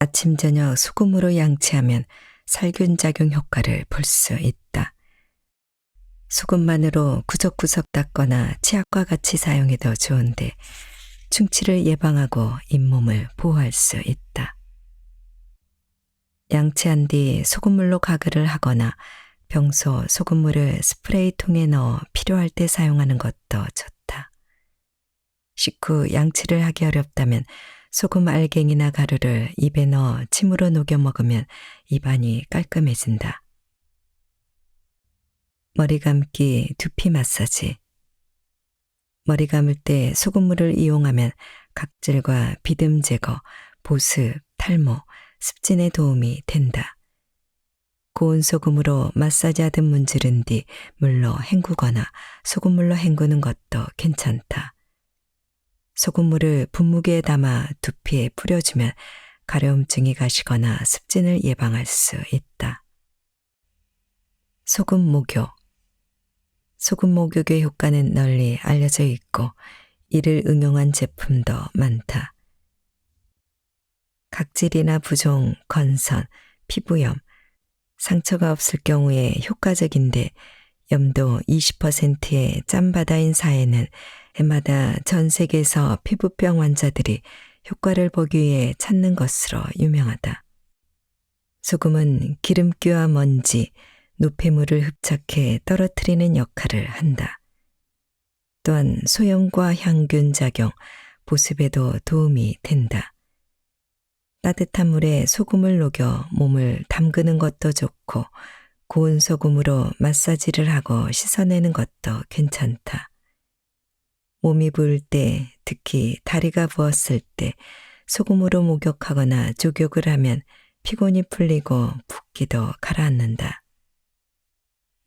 아침 저녁 소금으로 양치하면 살균 작용 효과를 볼 수 있다. 소금만으로 구석구석 닦거나 치약과 같이 사용해도 좋은데 충치를 예방하고 잇몸을 보호할 수 있다. 양치한 뒤 소금물로 가글을 하거나 평소 소금물을 스프레이통에 넣어 필요할 때 사용하는 것도 좋다. 식후 양치를 하기 어렵다면 소금 알갱이나 가루를 입에 넣어 침으로 녹여 먹으면 입안이 깔끔해진다. 머리 감기, 두피 마사지. 머리 감을 때 소금물을 이용하면 각질과 비듬 제거, 보습, 탈모, 습진에 도움이 된다. 고운 소금으로 마사지하듯 문지른 뒤 물로 헹구거나 소금물로 헹구는 것도 괜찮다. 소금물을 분무기에 담아 두피에 뿌려주면 가려움증이 가시거나 습진을 예방할 수 있다. 소금 목욕. 소금 목욕의 효과는 널리 알려져 있고 이를 응용한 제품도 많다. 각질이나 부종, 건선, 피부염, 상처가 없을 경우에 효과적인데 염도 20%의 짬바다인 사해는 해마다 전 세계에서 피부병 환자들이 효과를 보기 위해 찾는 것으로 유명하다. 소금은 기름기와 먼지, 노폐물을 흡착해 떨어뜨리는 역할을 한다. 또한 소염과 향균 작용, 보습에도 도움이 된다. 따뜻한 물에 소금을 녹여 몸을 담그는 것도 좋고 고운 소금으로 마사지를 하고 씻어내는 것도 괜찮다. 몸이 부을 때, 특히 다리가 부었을 때 소금으로 목욕하거나 족욕을 하면 피곤이 풀리고 붓기도 가라앉는다.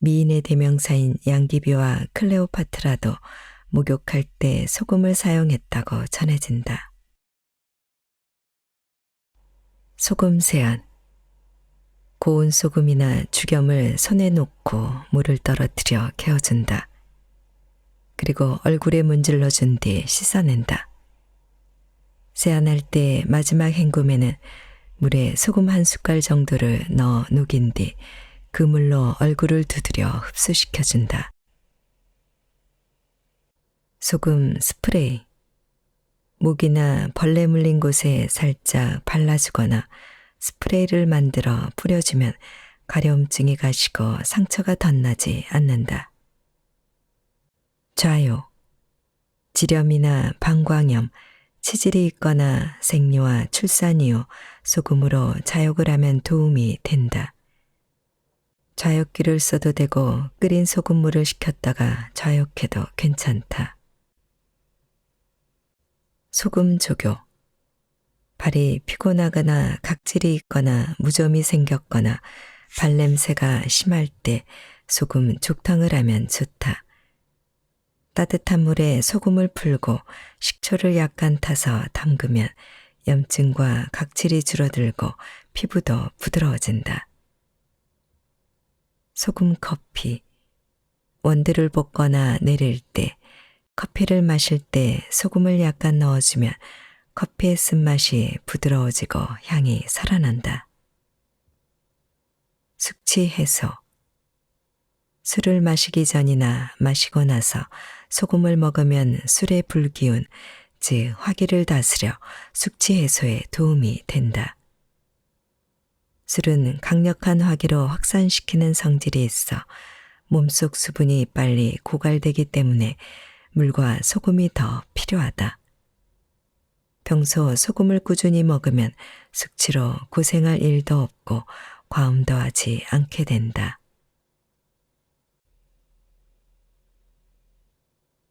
미인의 대명사인 양귀비와 클레오파트라도 목욕할 때 소금을 사용했다고 전해진다. 소금 세안. 고운 소금이나 죽염을 손에 놓고 물을 떨어뜨려 개어준다. 그리고 얼굴에 문질러 준 뒤 씻어낸다. 세안할 때 마지막 헹굼에는 물에 소금 한 숟갈 정도를 넣어 녹인 뒤 그 물로 얼굴을 두드려 흡수시켜준다. 소금 스프레이. 목이나 벌레 물린 곳에 살짝 발라주거나 스프레이를 만들어 뿌려주면 가려움증이 가시고 상처가 덧나지 않는다. 좌요. 지렴이나 방광염, 치질이 있거나 생리와 출산 이후 소금으로 자욕을 하면 도움이 된다. 좌욕기를 써도 되고 끓인 소금물을 식혔다가 좌욕해도 괜찮다. 소금 조교. 발이 피곤하거나 각질이 있거나 무좀이 생겼거나 발냄새가 심할 때 소금 족탕을 하면 좋다. 따뜻한 물에 소금을 풀고 식초를 약간 타서 담그면 염증과 각질이 줄어들고 피부도 부드러워진다. 소금 커피. 원두를 볶거나 내릴 때, 커피를 마실 때 소금을 약간 넣어주면 커피의 쓴맛이 부드러워지고 향이 살아난다. 숙취 해소. 술을 마시기 전이나 마시고 나서 소금을 먹으면 술의 불기운, 즉 화기를 다스려 숙취 해소에 도움이 된다. 술은 강력한 화기로 확산시키는 성질이 있어 몸속 수분이 빨리 고갈되기 때문에 물과 소금이 더 필요하다. 평소 소금을 꾸준히 먹으면 숙취로 고생할 일도 없고 과음도 하지 않게 된다.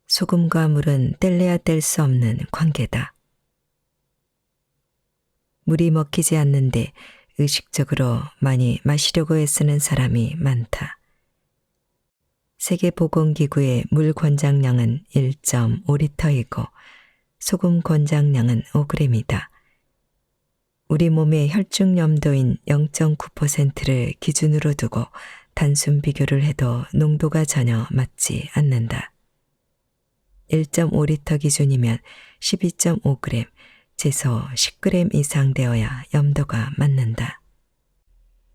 소금과 물은 뗄래야 뗄 수 없는 관계다. 물이 먹히지 않는데 의식적으로 많이 마시려고 애쓰는 사람이 많다. 세계보건기구의 물 권장량은 1.5리터이고 소금 권장량은 5g이다. 우리 몸의 혈중 염도인 0.9%를 기준으로 두고 단순 비교를 해도 농도가 전혀 맞지 않는다. 1.5리터 기준이면 12.5g, 최소 10g 이상 되어야 염도가 맞는다.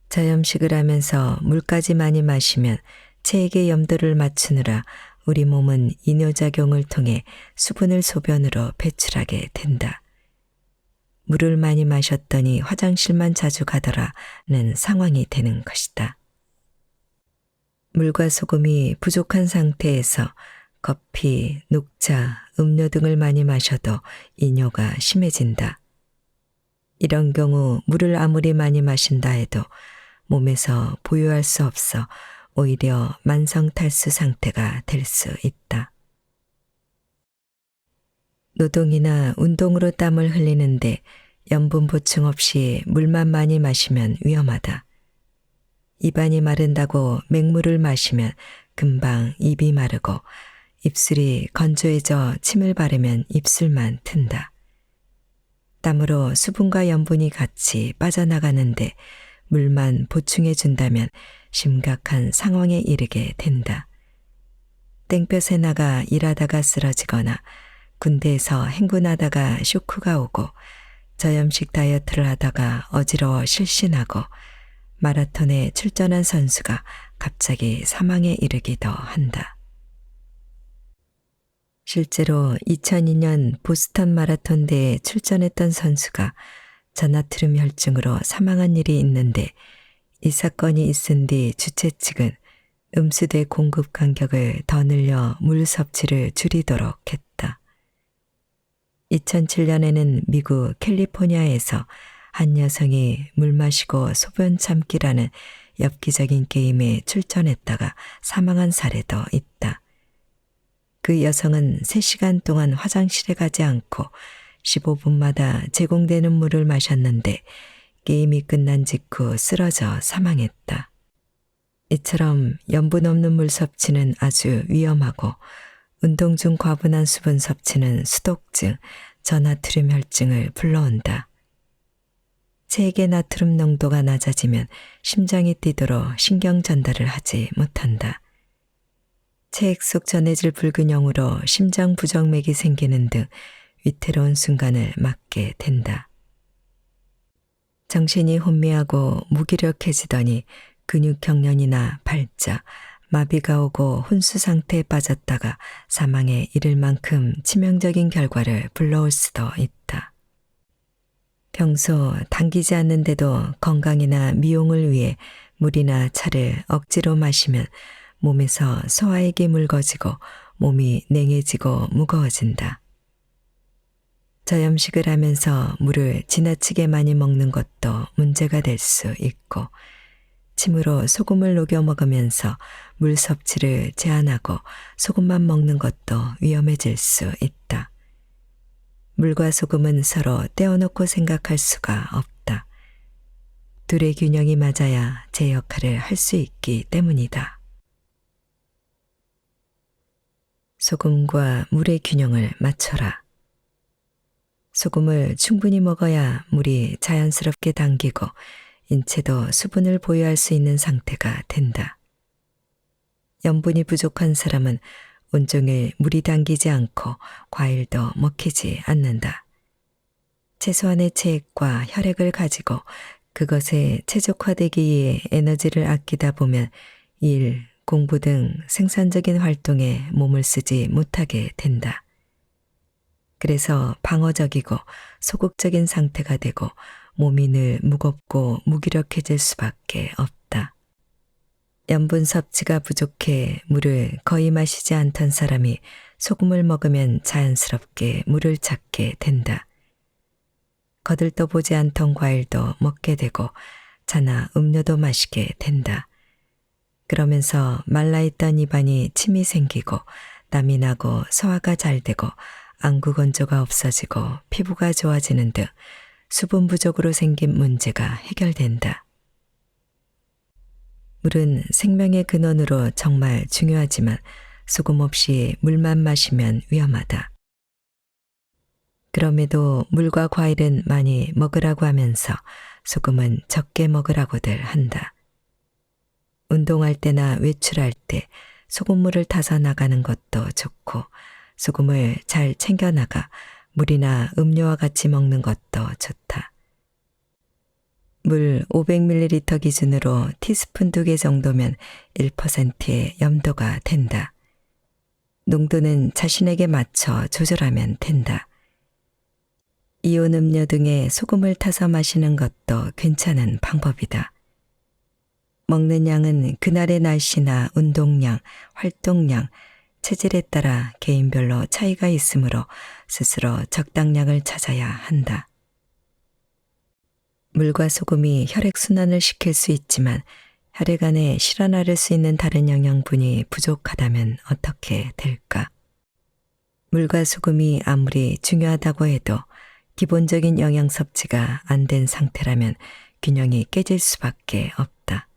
저염식을 하면서 물까지 많이 마시면 체액의 염도를 맞추느라 우리 몸은 이뇨작용을 통해 수분을 소변으로 배출하게 된다. 물을 많이 마셨더니 화장실만 자주 가더라는 상황이 되는 것이다. 물과 소금이 부족한 상태에서 커피, 녹차, 음료 등을 많이 마셔도 이뇨가 심해진다. 이런 경우 물을 아무리 많이 마신다 해도 몸에서 보유할 수 없어 오히려 만성탈수 상태가 될 수 있다. 노동이나 운동으로 땀을 흘리는데 염분 보충 없이 물만 많이 마시면 위험하다. 입안이 마른다고 맹물을 마시면 금방 입이 마르고 입술이 건조해져 침을 바르면 입술만 튼다. 땀으로 수분과 염분이 같이 빠져나가는데 물만 보충해 준다면 심각한 상황에 이르게 된다. 땡볕에 나가 일하다가 쓰러지거나 군대에서 행군하다가 쇼크가 오고 저염식 다이어트를 하다가 어지러워 실신하고 마라톤에 출전한 선수가 갑자기 사망에 이르기도 한다. 실제로 2002년 보스턴 마라톤 대회에 출전했던 선수가 저나트륨 혈증으로 사망한 일이 있는데 이 사건이 있은 뒤 주최 측은 음수대 공급 간격을 더 늘려 물 섭취를 줄이도록 했다. 2007년에는 미국 캘리포니아에서 한 여성이 물 마시고 소변 참기라는 엽기적인 게임에 출전했다가 사망한 사례도 있다. 그 여성은 3시간 동안 화장실에 가지 않고 15분마다 제공되는 물을 마셨는데 게임이 끝난 직후 쓰러져 사망했다. 이처럼 염분 없는 물 섭취는 아주 위험하고 운동 중 과분한 수분 섭취는 수독증, 저나트륨 혈증을 불러온다. 체액의 나트륨 농도가 낮아지면 심장이 뛰도록 신경 전달을 하지 못한다. 체액 속 전해질 불균형으로 심장 부정맥이 생기는 등 위태로운 순간을 맞게 된다. 정신이 혼미하고 무기력해지더니 근육경련이나 발작, 마비가 오고 혼수 상태에 빠졌다가 사망에 이를 만큼 치명적인 결과를 불러올 수도 있다. 평소 당기지 않는데도 건강이나 미용을 위해 물이나 차를 억지로 마시면 몸에서 소화액이 묽어지고 몸이 냉해지고 무거워진다. 저염식을 하면서 물을 지나치게 많이 먹는 것도 문제가 될 수 있고 침으로 소금을 녹여 먹으면서 물 섭취를 제한하고 소금만 먹는 것도 위험해질 수 있다. 물과 소금은 서로 떼어놓고 생각할 수가 없다. 둘의 균형이 맞아야 제 역할을 할 수 있기 때문이다. 소금과 물의 균형을 맞춰라. 소금을 충분히 먹어야 물이 자연스럽게 당기고 인체도 수분을 보유할 수 있는 상태가 된다. 염분이 부족한 사람은 온종일 물이 당기지 않고 과일도 먹히지 않는다. 최소한의 체액과 혈액을 가지고 그것에 최적화되기 위해 에너지를 아끼다 보면 일, 공부 등 생산적인 활동에 몸을 쓰지 못하게 된다. 그래서 방어적이고 소극적인 상태가 되고 몸이 늘 무겁고 무기력해질 수밖에 없다. 염분 섭취가 부족해 물을 거의 마시지 않던 사람이 소금을 먹으면 자연스럽게 물을 찾게 된다. 거들떠보지 않던 과일도 먹게 되고 차나 음료도 마시게 된다. 그러면서 말라있던 입안이 침이 생기고 땀이 나고 소화가 잘 되고 안구 건조가 없어지고 피부가 좋아지는 등 수분 부족으로 생긴 문제가 해결된다. 물은 생명의 근원으로 정말 중요하지만 소금 없이 물만 마시면 위험하다. 그럼에도 물과 과일은 많이 먹으라고 하면서 소금은 적게 먹으라고들 한다. 운동할 때나 외출할 때 소금물을 타서 나가는 것도 좋고 소금을 잘 챙겨 나가 물이나 음료와 같이 먹는 것도 좋다. 물 500ml 기준으로 티스푼 2개 정도면 1%의 염도가 된다. 농도는 자신에게 맞춰 조절하면 된다. 이온 음료 등에 소금을 타서 마시는 것도 괜찮은 방법이다. 먹는 양은 그날의 날씨나 운동량, 활동량, 체질에 따라 개인별로 차이가 있으므로 스스로 적당량을 찾아야 한다. 물과 소금이 혈액순환을 시킬 수 있지만 혈액 안에 실어나를 수 있는 다른 영양분이 부족하다면 어떻게 될까? 물과 소금이 아무리 중요하다고 해도 기본적인 영양 섭취가 안 된 상태라면 균형이 깨질 수밖에 없다.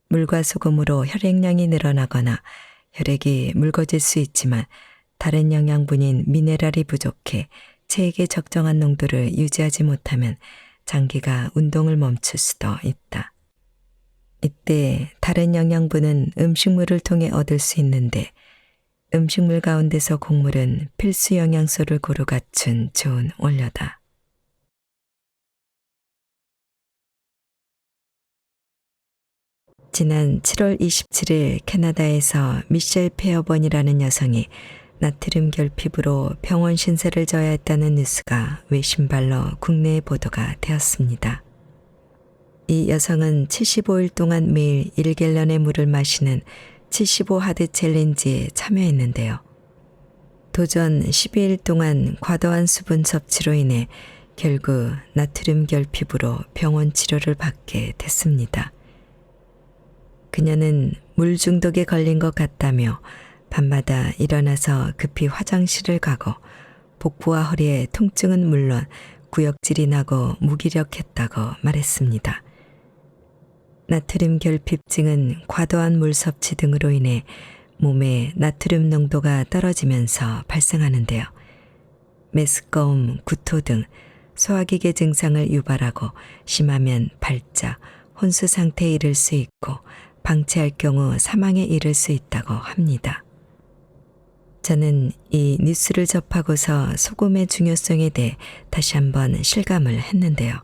물과 소금으로 혈액량이 늘어나거나 혈액이 묽어질 수 있지만 다른 영양분인 미네랄이 부족해 체액의 적정한 농도를 유지하지 못하면 장기가 운동을 멈출 수도 있다. 이때 다른 영양분은 음식물을 통해 얻을 수 있는데 음식물 가운데서 곡물은 필수 영양소를 고루 갖춘 좋은 원료다. 지난 7월 27일 캐나다에서 미셸 페어번이라는 여성이 나트륨 결핍으로 병원 신세를 져야 했다는 뉴스가 외신발로 국내에 보도가 되었습니다. 이 여성은 75일 동안 매일 1갤런의 물을 마시는 75 하드 챌린지에 참여했는데요. 도전 12일 동안 과도한 수분 섭취로 인해 결국 나트륨 결핍으로 병원 치료를 받게 됐습니다. 그녀는 물 중독에 걸린 것 같다며 밤마다 일어나서 급히 화장실을 가고 복부와 허리의 통증은 물론 구역질이 나고 무기력했다고 말했습니다. 나트륨 결핍증은 과도한 물 섭취 등으로 인해 몸의 나트륨 농도가 떨어지면서 발생하는데요. 메스꺼움, 구토 등 소화기계 증상을 유발하고 심하면 발작, 혼수 상태에 이를 수 있고 방치할 경우 사망에 이를 수 있다고 합니다. 저는 이 뉴스를 접하고서 소금의 중요성에 대해 다시 한번 실감을 했는데요.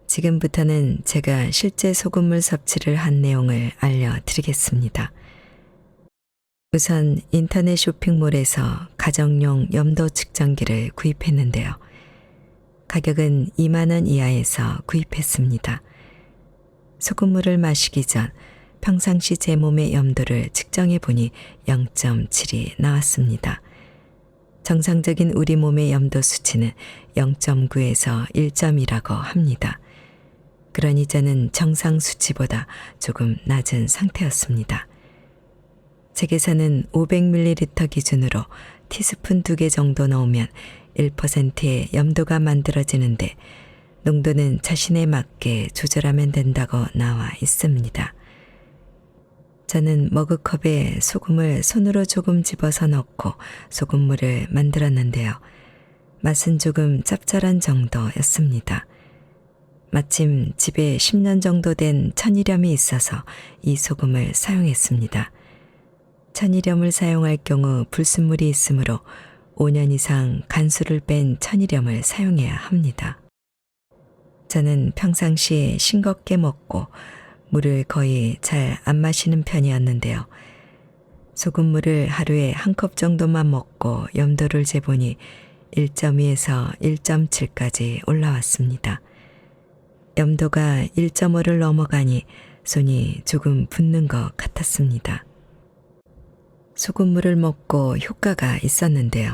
지금부터는 제가 실제 소금물 섭취를 한 내용을 알려드리겠습니다. 우선 인터넷 쇼핑몰에서 가정용 염도 측정기를 구입했는데요. 가격은 2만 원 이하에서 구입했습니다. 소금물을 마시기 전 평상시 제 몸의 염도를 측정해 보니 0.7이 나왔습니다. 정상적인 우리 몸의 염도 수치는 0.9에서 1.2라고 합니다. 그러니 저는 정상 수치보다 조금 낮은 상태였습니다. 책에서는 500ml 기준으로 티스푼 2개 정도 넣으면 1%의 염도가 만들어지는데 농도는 자신에 맞게 조절하면 된다고 나와 있습니다. 저는 머그컵에 소금을 손으로 조금 집어서 넣고 소금물을 만들었는데요. 맛은 조금 짭짤한 정도였습니다. 마침 집에 10년 정도 된 천일염이 있어서 이 소금을 사용했습니다. 천일염을 사용할 경우 불순물이 있으므로 5년 이상 간수를 뺀 천일염을 사용해야 합니다. 저는 평상시에 싱겁게 먹고 물을 거의 잘 안 마시는 편이었는데요. 소금물을 하루에 한 컵 정도만 먹고 염도를 재보니 1.2에서 1.7까지 올라왔습니다. 염도가 1.5를 넘어가니 손이 조금 붓는 것 같았습니다. 소금물을 먹고 효과가 있었는데요.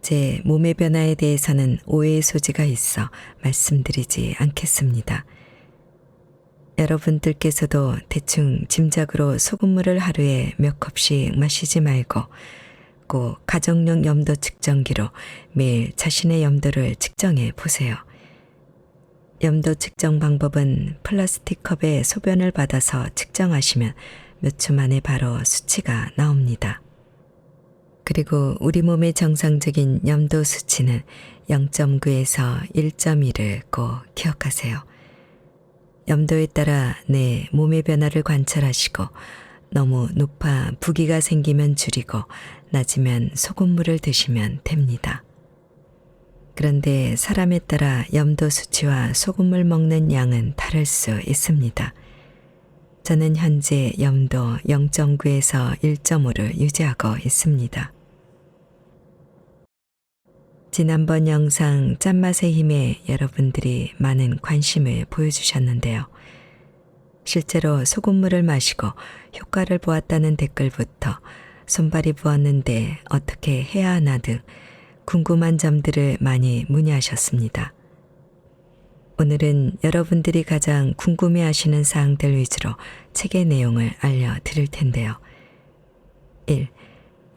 제 몸의 변화에 대해서는 오해의 소지가 있어 말씀드리지 않겠습니다. 여러분들께서도 대충 짐작으로 소금물을 하루에 몇 컵씩 마시지 말고 꼭 가정용 염도 측정기로 매일 자신의 염도를 측정해 보세요. 염도 측정 방법은 플라스틱 컵에 소변을 받아서 측정하시면 몇 초 만에 바로 수치가 나옵니다. 그리고 우리 몸의 정상적인 염도 수치는 0.9에서 1.1을 꼭 기억하세요. 염도에 따라 내 몸의 변화를 관찰하시고 너무 높아 부기가 생기면 줄이고 낮으면 소금물을 드시면 됩니다. 그런데 사람에 따라 염도 수치와 소금물 먹는 양은 다를 수 있습니다. 저는 현재 염도 0.9에서 1.5를 유지하고 있습니다. 지난번 영상 짠맛의 힘에 여러분들이 많은 관심을 보여주셨는데요. 실제로 소금물을 마시고 효과를 보았다는 댓글부터 손발이 부었는데 어떻게 해야 하나 등 궁금한 점들을 많이 문의하셨습니다. 오늘은 여러분들이 가장 궁금해하시는 사항들 위주로 책의 내용을 알려드릴 텐데요. 1.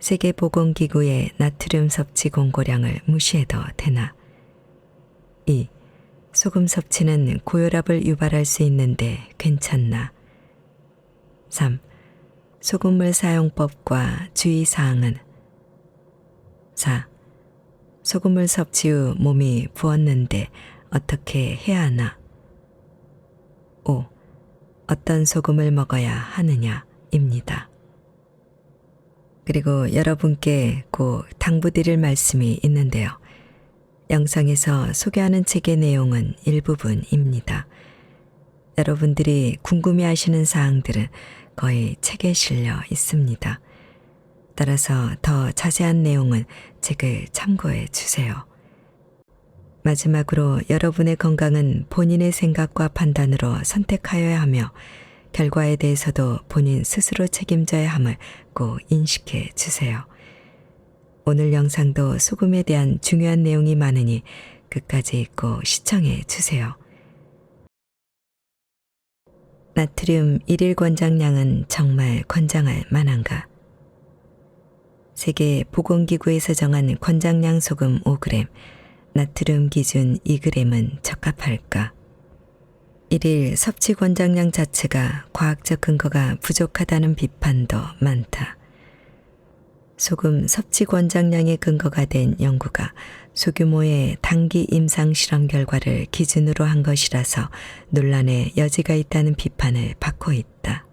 세계보건기구의 나트륨 섭취 공고량을 무시해도 되나? 2. 소금 섭취는 고혈압을 유발할 수 있는데 괜찮나? 3. 소금물 사용법과 주의사항은? 4. 소금물 섭취 후 몸이 부었는데 어떻게 해야 하나? 5. 어떤 소금을 먹어야 하느냐입니다. 그리고 여러분께 꼭 당부드릴 말씀이 있는데요. 영상에서 소개하는 책의 내용은 일부분입니다. 여러분들이 궁금해하시는 사항들은 거의 책에 실려 있습니다. 따라서 더 자세한 내용은 책을 참고해 주세요. 마지막으로 여러분의 건강은 본인의 생각과 판단으로 선택하여야 하며 결과에 대해서도 본인 스스로 책임져야 함을 꼭 인식해 주세요. 오늘 영상도 소금에 대한 중요한 내용이 많으니 끝까지 꼭 시청해 주세요. 나트륨 1일 권장량은 정말 권장할 만한가? 세계보건기구에서 정한 권장량 소금 5g, 나트륨 기준 2g은 적합할까? 1일 섭취 권장량 자체가 과학적 근거가 부족하다는 비판도 많다. 소금 섭취 권장량의 근거가 된 연구가 소규모의 단기 임상 실험 결과를 기준으로 한 것이라서 논란의 여지가 있다는 비판을 받고 있다.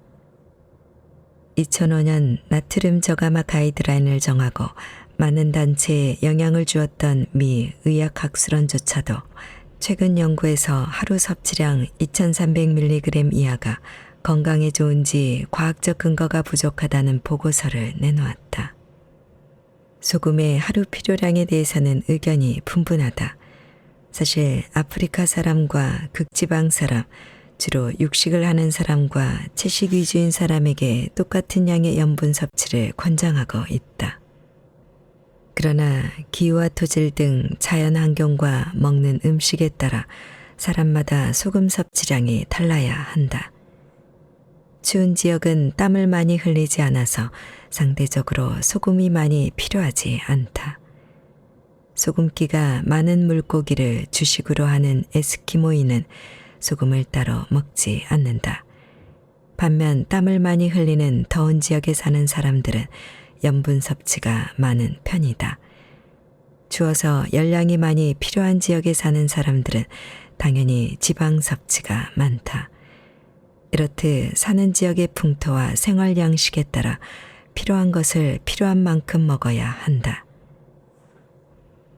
2005년 나트륨 저감화 가이드라인을 정하고 많은 단체에 영향을 주었던 미 의학학술원조차도 최근 연구에서 하루 섭취량 2300mg 이하가 건강에 좋은지 과학적 근거가 부족하다는 보고서를 내놓았다. 소금의 하루 필요량에 대해서는 의견이 분분하다. 사실 아프리카 사람과 극지방 사람, 주로 육식을 하는 사람과 채식 위주인 사람에게 똑같은 양의 염분 섭취를 권장하고 있다. 그러나 기후와 토질 등 자연 환경과 먹는 음식에 따라 사람마다 소금 섭취량이 달라야 한다. 추운 지역은 땀을 많이 흘리지 않아서 상대적으로 소금이 많이 필요하지 않다. 소금기가 많은 물고기를 주식으로 하는 에스키모인은 소금을 따로 먹지 않는다. 반면 땀을 많이 흘리는 더운 지역에 사는 사람들은 염분 섭취가 많은 편이다. 추워서 열량이 많이 필요한 지역에 사는 사람들은 당연히 지방 섭취가 많다. 이렇듯 사는 지역의 풍토와 생활 양식에 따라 필요한 것을 필요한 만큼 먹어야 한다.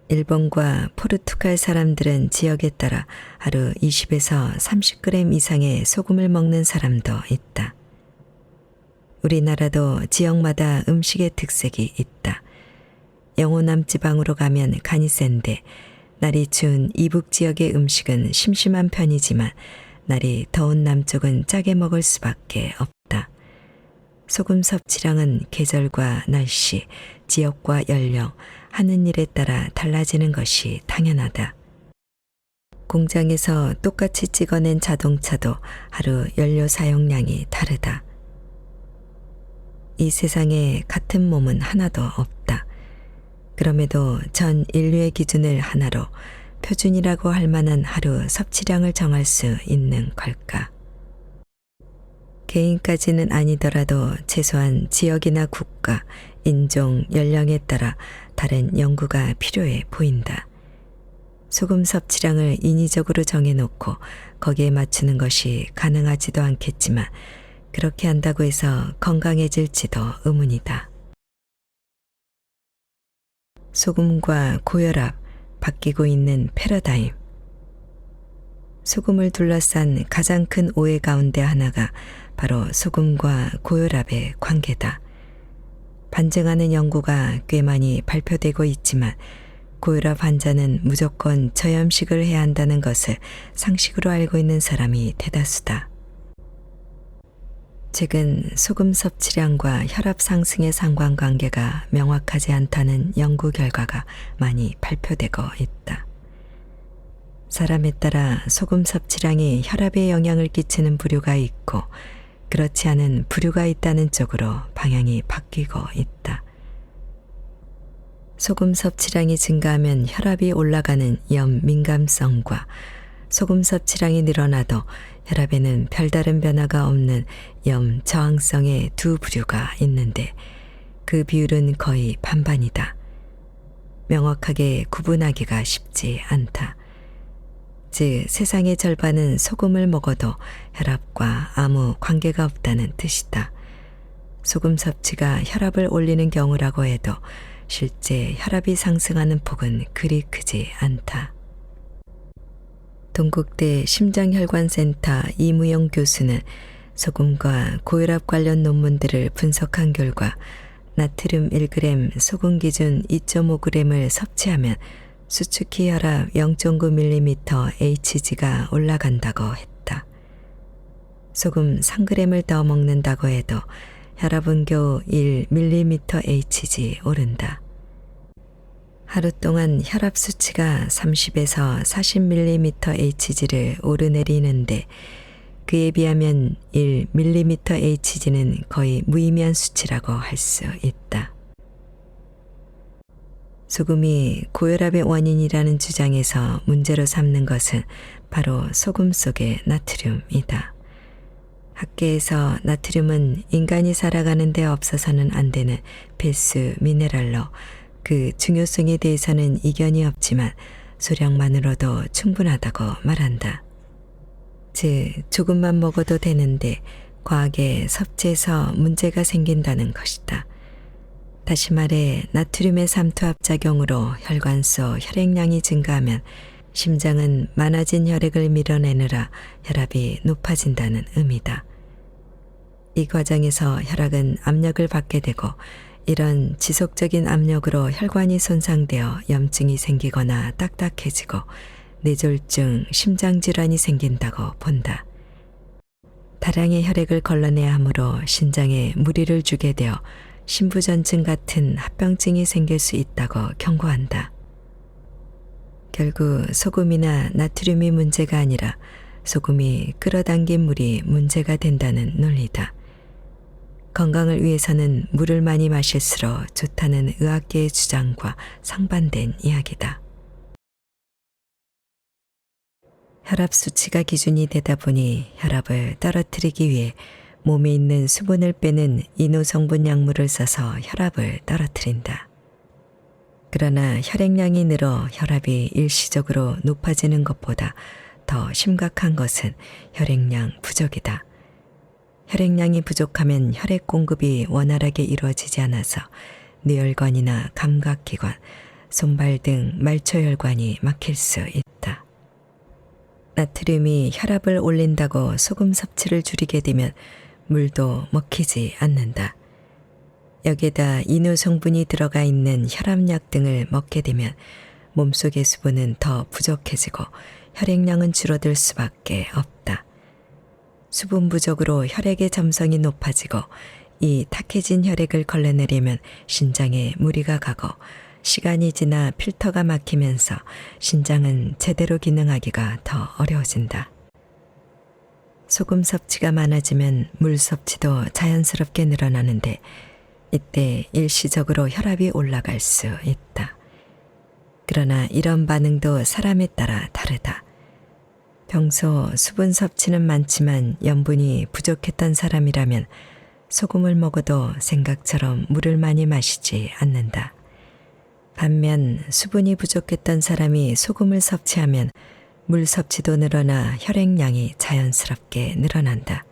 일본과 포르투갈 사람들은 지역에 따라 하루 20에서 30g 이상의 소금을 먹는 사람도 있다. 우리나라도 지역마다 음식의 특색이 있다. 영호남 지방으로 가면 간이 센데 날이 추운 이북 지역의 음식은 심심한 편이지만 날이 더운 남쪽은 짜게 먹을 수밖에 없다. 소금 섭취량은 계절과 날씨, 지역과 연령, 하는 일에 따라 달라지는 것이 당연하다. 공장에서 똑같이 찍어낸 자동차도 하루 연료 사용량이 다르다. 이 세상에 같은 몸은 하나도 없다. 그럼에도 전 인류의 기준을 하나로 표준이라고 할 만한 하루 섭취량을 정할 수 있는 걸까? 개인까지는 아니더라도 최소한 지역이나 국가, 인종, 연령에 따라 다른 연구가 필요해 보인다. 소금 섭취량을 인위적으로 정해놓고 거기에 맞추는 것이 가능하지도 않겠지만 그렇게 한다고 해서 건강해질지도 의문이다. 소금과 고혈압, 바뀌고 있는 패러다임. 소금을 둘러싼 가장 큰 오해 가운데 하나가 바로 소금과 고혈압의 관계다. 반증하는 연구가 꽤 많이 발표되고 있지만 고혈압 환자는 무조건 저염식을 해야 한다는 것을 상식으로 알고 있는 사람이 대다수다. 최근 소금 섭취량과 혈압 상승의 상관관계가 명확하지 않다는 연구 결과가 많이 발표되고 있다. 사람에 따라 소금 섭취량이 혈압에 영향을 끼치는 부류가 있고 그렇지 않은 부류가 있다는 쪽으로 방향이 바뀌고 있다. 소금 섭취량이 증가하면 혈압이 올라가는 염 민감성과 소금 섭취량이 늘어나도 혈압에는 별다른 변화가 없는 염 저항성의 두 부류가 있는데 그 비율은 거의 반반이다. 명확하게 구분하기가 쉽지 않다. 즉 세상의 절반은 소금을 먹어도 혈압과 아무 관계가 없다는 뜻이다. 소금 섭취가 혈압을 올리는 경우라고 해도 실제 혈압이 상승하는 폭은 그리 크지 않다. 동국대 심장혈관센터 이무영 교수는 소금과 고혈압 관련 논문들을 분석한 결과 나트륨 1g 소금 기준 2.5g을 섭취하면 수축기 혈압 0.9mm HG가 올라간다고 했다. 소금 3g을 더 먹는다고 해도 혈압은 겨우 1mm HG 오른다. 하루 동안 혈압 수치가 30에서 40mm HG를 오르내리는데 그에 비하면 1mm HG는 거의 무의미한 수치라고 할 수 있다. 소금이 고혈압의 원인이라는 주장에서 문제로 삼는 것은 바로 소금 속의 나트륨이다. 학계에서 나트륨은 인간이 살아가는 데 없어서는 안 되는 필수 미네랄로 그 중요성에 대해서는 이견이 없지만 소량만으로도 충분하다고 말한다. 즉 조금만 먹어도 되는데 과하게 섭취해서 문제가 생긴다는 것이다. 다시 말해 나트륨의 삼투압작용으로 혈관 속 혈액량이 증가하면 심장은 많아진 혈액을 밀어내느라 혈압이 높아진다는 의미다. 이 과정에서 혈압은 압력을 받게 되고 이런 지속적인 압력으로 혈관이 손상되어 염증이 생기거나 딱딱해지고 뇌졸중, 심장질환이 생긴다고 본다. 다량의 혈액을 걸러내야 하므로 신장에 무리를 주게 되어 심부전증 같은 합병증이 생길 수 있다고 경고한다. 결국 소금이나 나트륨이 문제가 아니라 소금이 끌어당긴 물이 문제가 된다는 논리다. 건강을 위해서는 물을 많이 마실수록 좋다는 의학계의 주장과 상반된 이야기다. 혈압 수치가 기준이 되다 보니 혈압을 떨어뜨리기 위해 몸에 있는 수분을 빼는 이노 성분 약물을 써서 혈압을 떨어뜨린다. 그러나 혈액량이 늘어 혈압이 일시적으로 높아지는 것보다 더 심각한 것은 혈액량 부족이다. 혈액량이 부족하면 혈액 공급이 원활하게 이루어지지 않아서 뇌혈관이나 감각기관, 손발 등 말초혈관이 막힐 수 있다. 나트륨이 혈압을 올린다고 소금 섭취를 줄이게 되면 물도 먹히지 않는다. 여기에다 이노 성분이 들어가 있는 혈압약 등을 먹게 되면 몸속의 수분은 더 부족해지고 혈액량은 줄어들 수밖에 없다. 수분 부족으로 혈액의 점성이 높아지고 이 탁해진 혈액을 걸러내려면 신장에 무리가 가고 시간이 지나 필터가 막히면서 신장은 제대로 기능하기가 더 어려워진다. 소금 섭취가 많아지면 물 섭취도 자연스럽게 늘어나는데 이때 일시적으로 혈압이 올라갈 수 있다. 그러나 이런 반응도 사람에 따라 다르다. 평소 수분 섭취는 많지만 염분이 부족했던 사람이라면 소금을 먹어도 생각처럼 물을 많이 마시지 않는다. 반면 수분이 부족했던 사람이 소금을 섭취하면 물 섭취도 늘어나 혈액량이 자연스럽게 늘어난다.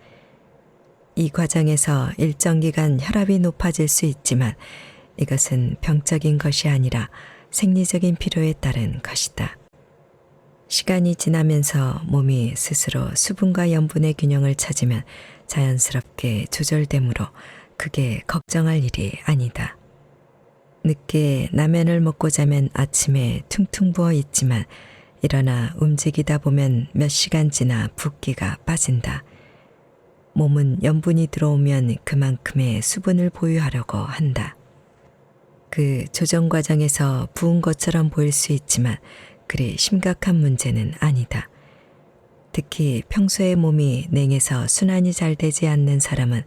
이 과정에서 일정 기간 혈압이 높아질 수 있지만 이것은 병적인 것이 아니라 생리적인 필요에 따른 것이다. 시간이 지나면서 몸이 스스로 수분과 염분의 균형을 찾으면 자연스럽게 조절되므로 그게 걱정할 일이 아니다. 늦게 라면을 먹고 자면 아침에 퉁퉁 부어 있지만 일어나 움직이다 보면 몇 시간 지나 붓기가 빠진다. 몸은 염분이 들어오면 그만큼의 수분을 보유하려고 한다. 그 조정 과정에서 부은 것처럼 보일 수 있지만 그리 심각한 문제는 아니다. 특히 평소에 몸이 냉해서 순환이 잘 되지 않는 사람은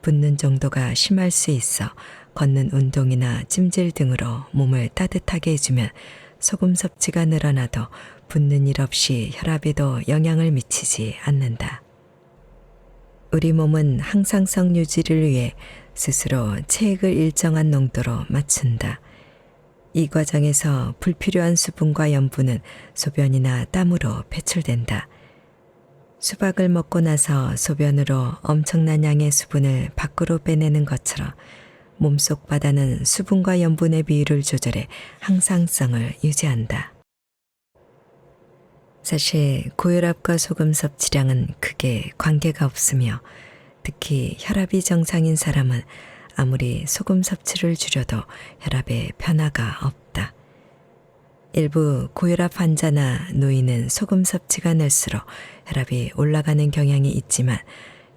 붓는 정도가 심할 수 있어 걷는 운동이나 찜질 등으로 몸을 따뜻하게 해주면 소금 섭취가 늘어나도 붓는 일 없이 혈압에도 영향을 미치지 않는다. 우리 몸은 항상성 유지를 위해 스스로 체액을 일정한 농도로 맞춘다. 이 과정에서 불필요한 수분과 염분은 소변이나 땀으로 배출된다. 수박을 먹고 나서 소변으로 엄청난 양의 수분을 밖으로 빼내는 것처럼 몸속 바다는 수분과 염분의 비율을 조절해 항상성을 유지한다. 사실 고혈압과 소금 섭취량은 크게 관계가 없으며 특히 혈압이 정상인 사람은 아무리 소금 섭취를 줄여도 혈압에 변화가 없다. 일부 고혈압 환자나 노인은 소금 섭취가 늘수록 혈압이 올라가는 경향이 있지만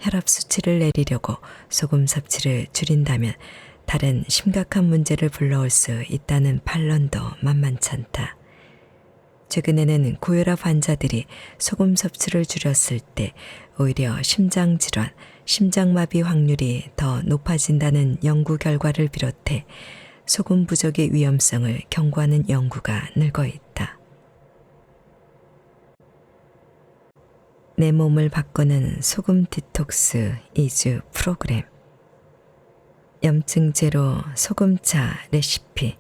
혈압 수치를 내리려고 소금 섭취를 줄인다면 다른 심각한 문제를 불러올 수 있다는 반론도 만만찮다. 최근에는 고혈압 환자들이 소금 섭취를 줄였을 때 오히려 심장질환, 심장마비 확률이 더 높아진다는 연구 결과를 비롯해 소금 부족의 위험성을 경고하는 연구가 늘고 있다. 내 몸을 바꾸는 소금 디톡스 2주 프로그램. 염증 제로 소금차 레시피.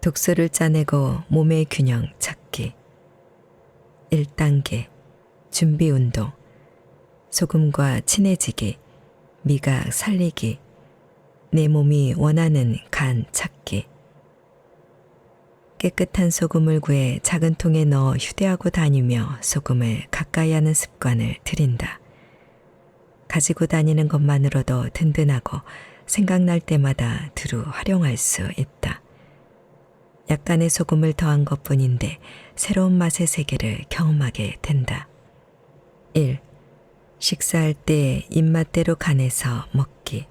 독소를 짜내고 몸의 균형 찾기. 1단계 준비 운동. 소금과 친해지기, 미각 살리기, 내 몸이 원하는 간 찾기. 깨끗한 소금을 구해 작은 통에 넣어 휴대하고 다니며 소금을 가까이 하는 습관을 들인다. 가지고 다니는 것만으로도 든든하고 생각날 때마다 두루 활용할 수 있다. 약간의 소금을 더한 것뿐인데 새로운 맛의 세계를 경험하게 된다. 1. 식사할 때 입맛대로 간해서 먹기.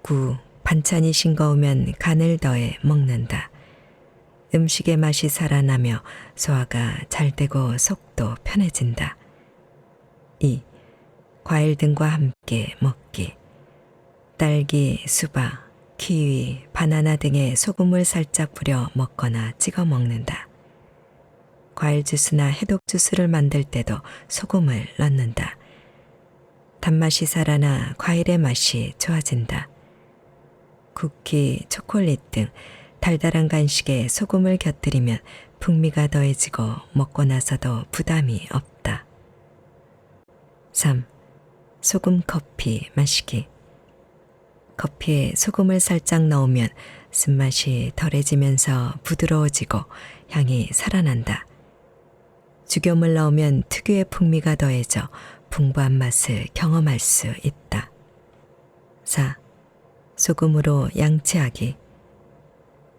9. 반찬이 싱거우면 간을 더해 먹는다. 음식의 맛이 살아나며 소화가 잘 되고 속도 편해진다. 2. 과일 등과 함께 먹기. 딸기, 수박, 키위, 바나나 등에 소금을 살짝 뿌려 먹거나 찍어 먹는다. 과일 주스나 해독 주스를 만들 때도 소금을 넣는다. 단맛이 살아나 과일의 맛이 좋아진다. 쿠키, 초콜릿 등 달달한 간식에 소금을 곁들이면 풍미가 더해지고 먹고 나서도 부담이 없다. 3. 소금 커피 마시기. 커피에 소금을 살짝 넣으면 쓴맛이 덜해지면서 부드러워지고 향이 살아난다. 죽염을 넣으면 특유의 풍미가 더해져 풍부한 맛을 경험할 수 있다. 4. 소금으로 양치하기.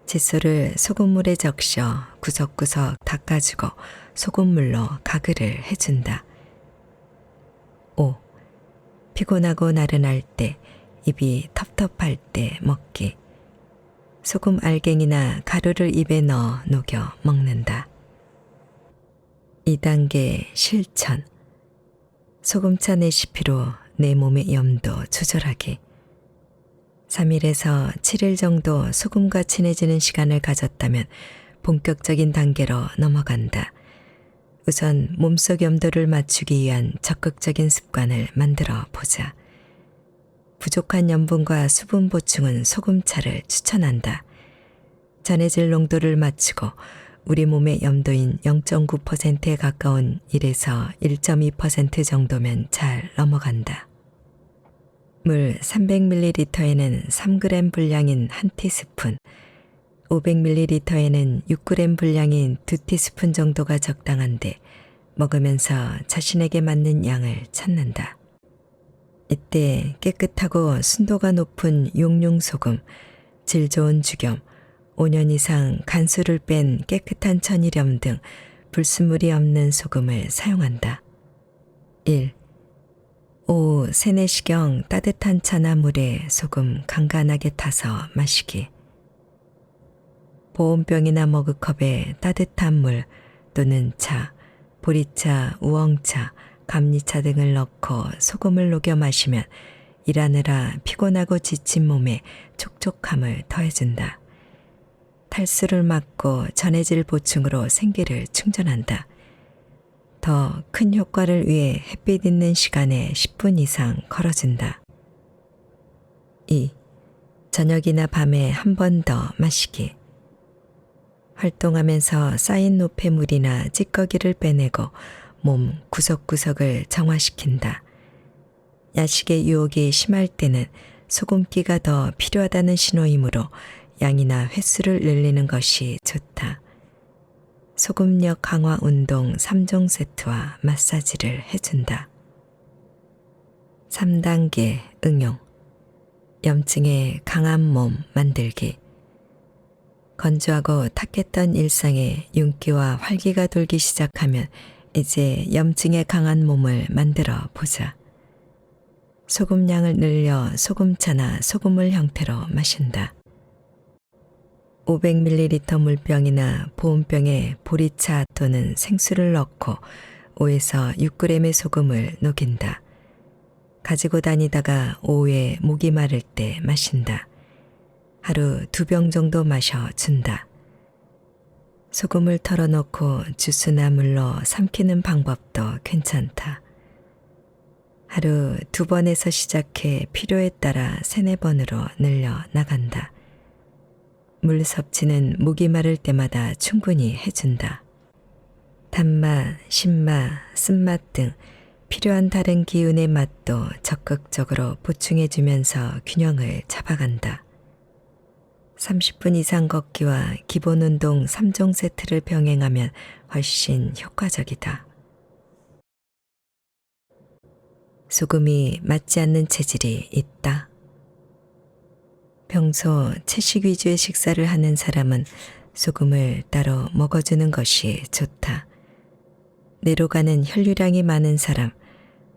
칫솔을 소금물에 적셔 구석구석 닦아주고 소금물로 가글을 해준다. 5. 피곤하고 나른할 때, 입이 텁텁할 때 먹기. 소금 알갱이나 가루를 입에 넣어 녹여 먹는다. 2단계 실천. 소금차 레시피로 내 몸의 염도 조절하기. 3일에서 7일 정도 소금과 친해지는 시간을 가졌다면 본격적인 단계로 넘어간다. 우선 몸속 염도를 맞추기 위한 적극적인 습관을 만들어 보자. 부족한 염분과 수분 보충은 소금차를 추천한다. 전해질 농도를 맞추고 우리 몸의 염도인 0.9%에 가까운 1에서 1.2% 정도면 잘 넘어간다. 물 300ml에는 3g 분량인 1티스푼, 500ml에는 6g 분량인 2티스푼 정도가 적당한데 먹으면서 자신에게 맞는 양을 찾는다. 이때 깨끗하고 순도가 높은 용융소금, 질 좋은 죽염, 5년 이상 간수를 뺀 깨끗한 천일염 등 불순물이 없는 소금을 사용한다. 1. 오후 3, 4시경 따뜻한 차나 물에 소금 간간하게 타서 마시기. 보온병이나 머그컵에 따뜻한 물 또는 차, 보리차, 우엉차, 감리차 등을 넣고 소금을 녹여 마시면 일하느라 피곤하고 지친 몸에 촉촉함을 더해준다. 탈수를 막고 전해질 보충으로 생기를 충전한다. 더 큰 효과를 위해 햇빛 있는 시간에 10분 이상 걸어준다. 2. 저녁이나 밤에 한 번 더 마시기. 활동하면서 쌓인 노폐물이나 찌꺼기를 빼내고 몸 구석구석을 정화시킨다. 야식의 유혹이 심할 때는 소금기가 더 필요하다는 신호이므로 양이나 횟수를 늘리는 것이 좋다. 소금력 강화 운동 3종 세트와 마사지를 해준다. 3단계 응용. 염증에 강한 몸 만들기. 건조하고 탁했던 일상에 윤기와 활기가 돌기 시작하면 이제 염증에 강한 몸을 만들어 보자. 소금량을 늘려 소금차나 소금물 형태로 마신다. 500ml 물병이나 보온병에 보리차 또는 생수를 넣고 5에서 6g의 소금을 녹인다. 가지고 다니다가 오후에 목이 마를 때 마신다. 하루 2병 정도 마셔준다. 소금을 털어놓고 주스나 물로 삼키는 방법도 괜찮다. 하루 2번에서 시작해 필요에 따라 3, 4번으로 늘려 나간다. 물 섭취는 목이 마를 때마다 충분히 해준다. 단맛, 신맛, 쓴맛 등 필요한 다른 기운의 맛도 적극적으로 보충해주면서 균형을 잡아간다. 30분 이상 걷기와 기본 운동 3종 세트를 병행하면 훨씬 효과적이다. 소금이 맞지 않는 체질이 있다. 평소 채식 위주의 식사를 하는 사람은 소금을 따로 먹어주는 것이 좋다. 뇌로 가는 혈류량이 많은 사람,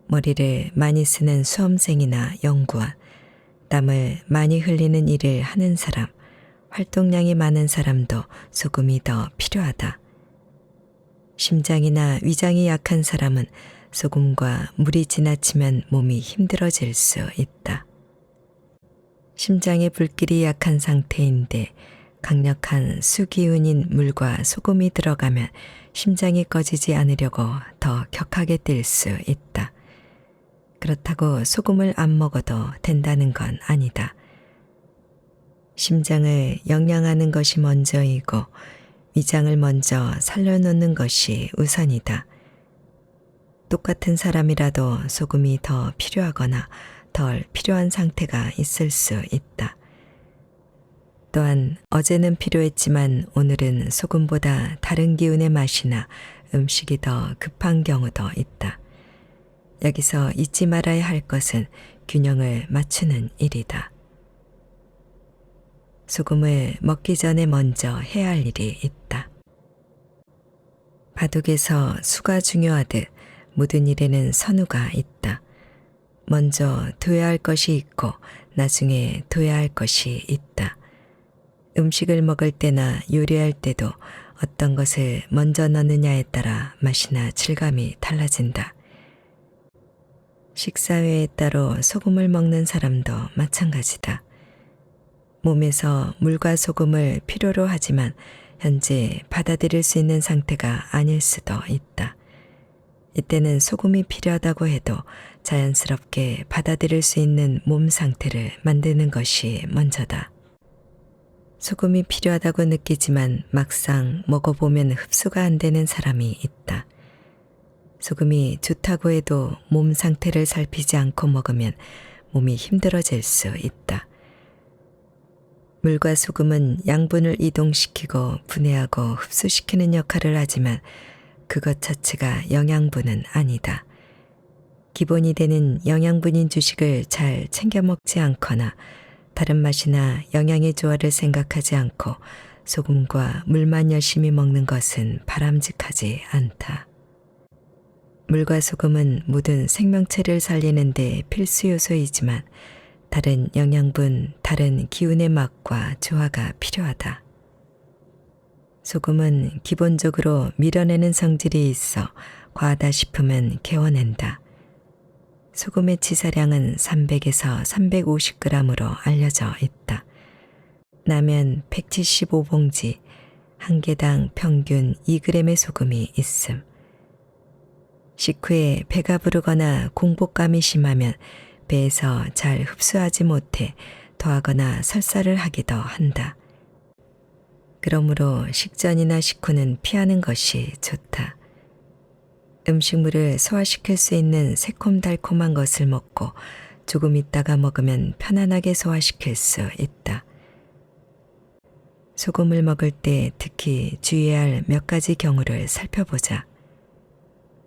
머리를 많이 쓰는 수험생이나 연구원, 땀을 많이 흘리는 일을 하는 사람, 활동량이 많은 사람도 소금이 더 필요하다. 심장이나 위장이 약한 사람은 소금과 물이 지나치면 몸이 힘들어질 수 있다. 심장의 불길이 약한 상태인데 강력한 수기운인 물과 소금이 들어가면 심장이 꺼지지 않으려고 더 격하게 뛸 수 있다. 그렇다고 소금을 안 먹어도 된다는 건 아니다. 심장을 영양하는 것이 먼저이고 위장을 먼저 살려놓는 것이 우선이다. 똑같은 사람이라도 소금이 더 필요하거나 덜 필요한 상태가 있을 수 있다. 또한 어제는 필요했지만 오늘은 소금보다 다른 기운의 맛이나 음식이 더 급한 경우도 있다. 여기서 잊지 말아야 할 것은 균형을 맞추는 일이다. 소금을 먹기 전에 먼저 해야 할 일이 있다. 바둑에서 수가 중요하듯 모든 일에는 선우가 있다. 먼저 둬야 할 것이 있고 나중에 둬야 할 것이 있다. 음식을 먹을 때나 요리할 때도 어떤 것을 먼저 넣느냐에 따라 맛이나 질감이 달라진다. 식사 외에 따로 소금을 먹는 사람도 마찬가지다. 몸에서 물과 소금을 필요로 하지만 현재 받아들일 수 있는 상태가 아닐 수도 있다. 이때는 소금이 필요하다고 해도 자연스럽게 받아들일 수 있는 몸 상태를 만드는 것이 먼저다. 소금이 필요하다고 느끼지만 막상 먹어보면 흡수가 안 되는 사람이 있다. 소금이 좋다고 해도 몸 상태를 살피지 않고 먹으면 몸이 힘들어질 수 있다. 물과 소금은 양분을 이동시키고 분해하고 흡수시키는 역할을 하지만 그것 자체가 영양분은 아니다. 기본이 되는 영양분인 주식을 잘 챙겨 먹지 않거나 다른 맛이나 영양의 조화를 생각하지 않고 소금과 물만 열심히 먹는 것은 바람직하지 않다. 물과 소금은 모든 생명체를 살리는 데 필수 요소이지만 다른 영양분, 다른 기운의 맛과 조화가 필요하다. 소금은 기본적으로 밀어내는 성질이 있어 과하다 싶으면 개워낸다. 소금의 치사량은 300에서 350g으로 알려져 있다. 라면 175봉지, 한 개당 평균 2g의 소금이 있음. 식후에 배가 부르거나 공복감이 심하면 배에서 잘 흡수하지 못해 토하거나 설사를 하기도 한다. 그러므로 식전이나 식후는 피하는 것이 좋다. 음식물을 소화시킬 수 있는 새콤달콤한 것을 먹고 조금 있다가 먹으면 편안하게 소화시킬 수 있다. 소금을 먹을 때 특히 주의해야 할 몇 가지 경우를 살펴보자.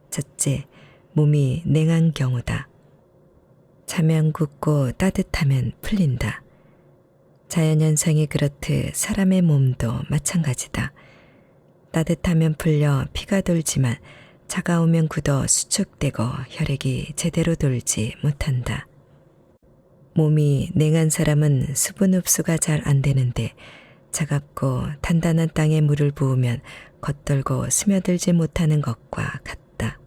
첫째, 몸이 냉한 경우다. 자면 굳고 따뜻하면 풀린다. 자연현상이 그렇듯 사람의 몸도 마찬가지다. 따뜻하면 풀려 피가 돌지만 차가우면 굳어 수축되고 혈액이 제대로 돌지 못한다. 몸이 냉한 사람은 수분 흡수가 잘 안 되는데 차갑고 단단한 땅에 물을 부으면 겉돌고 스며들지 못하는 것과 같다.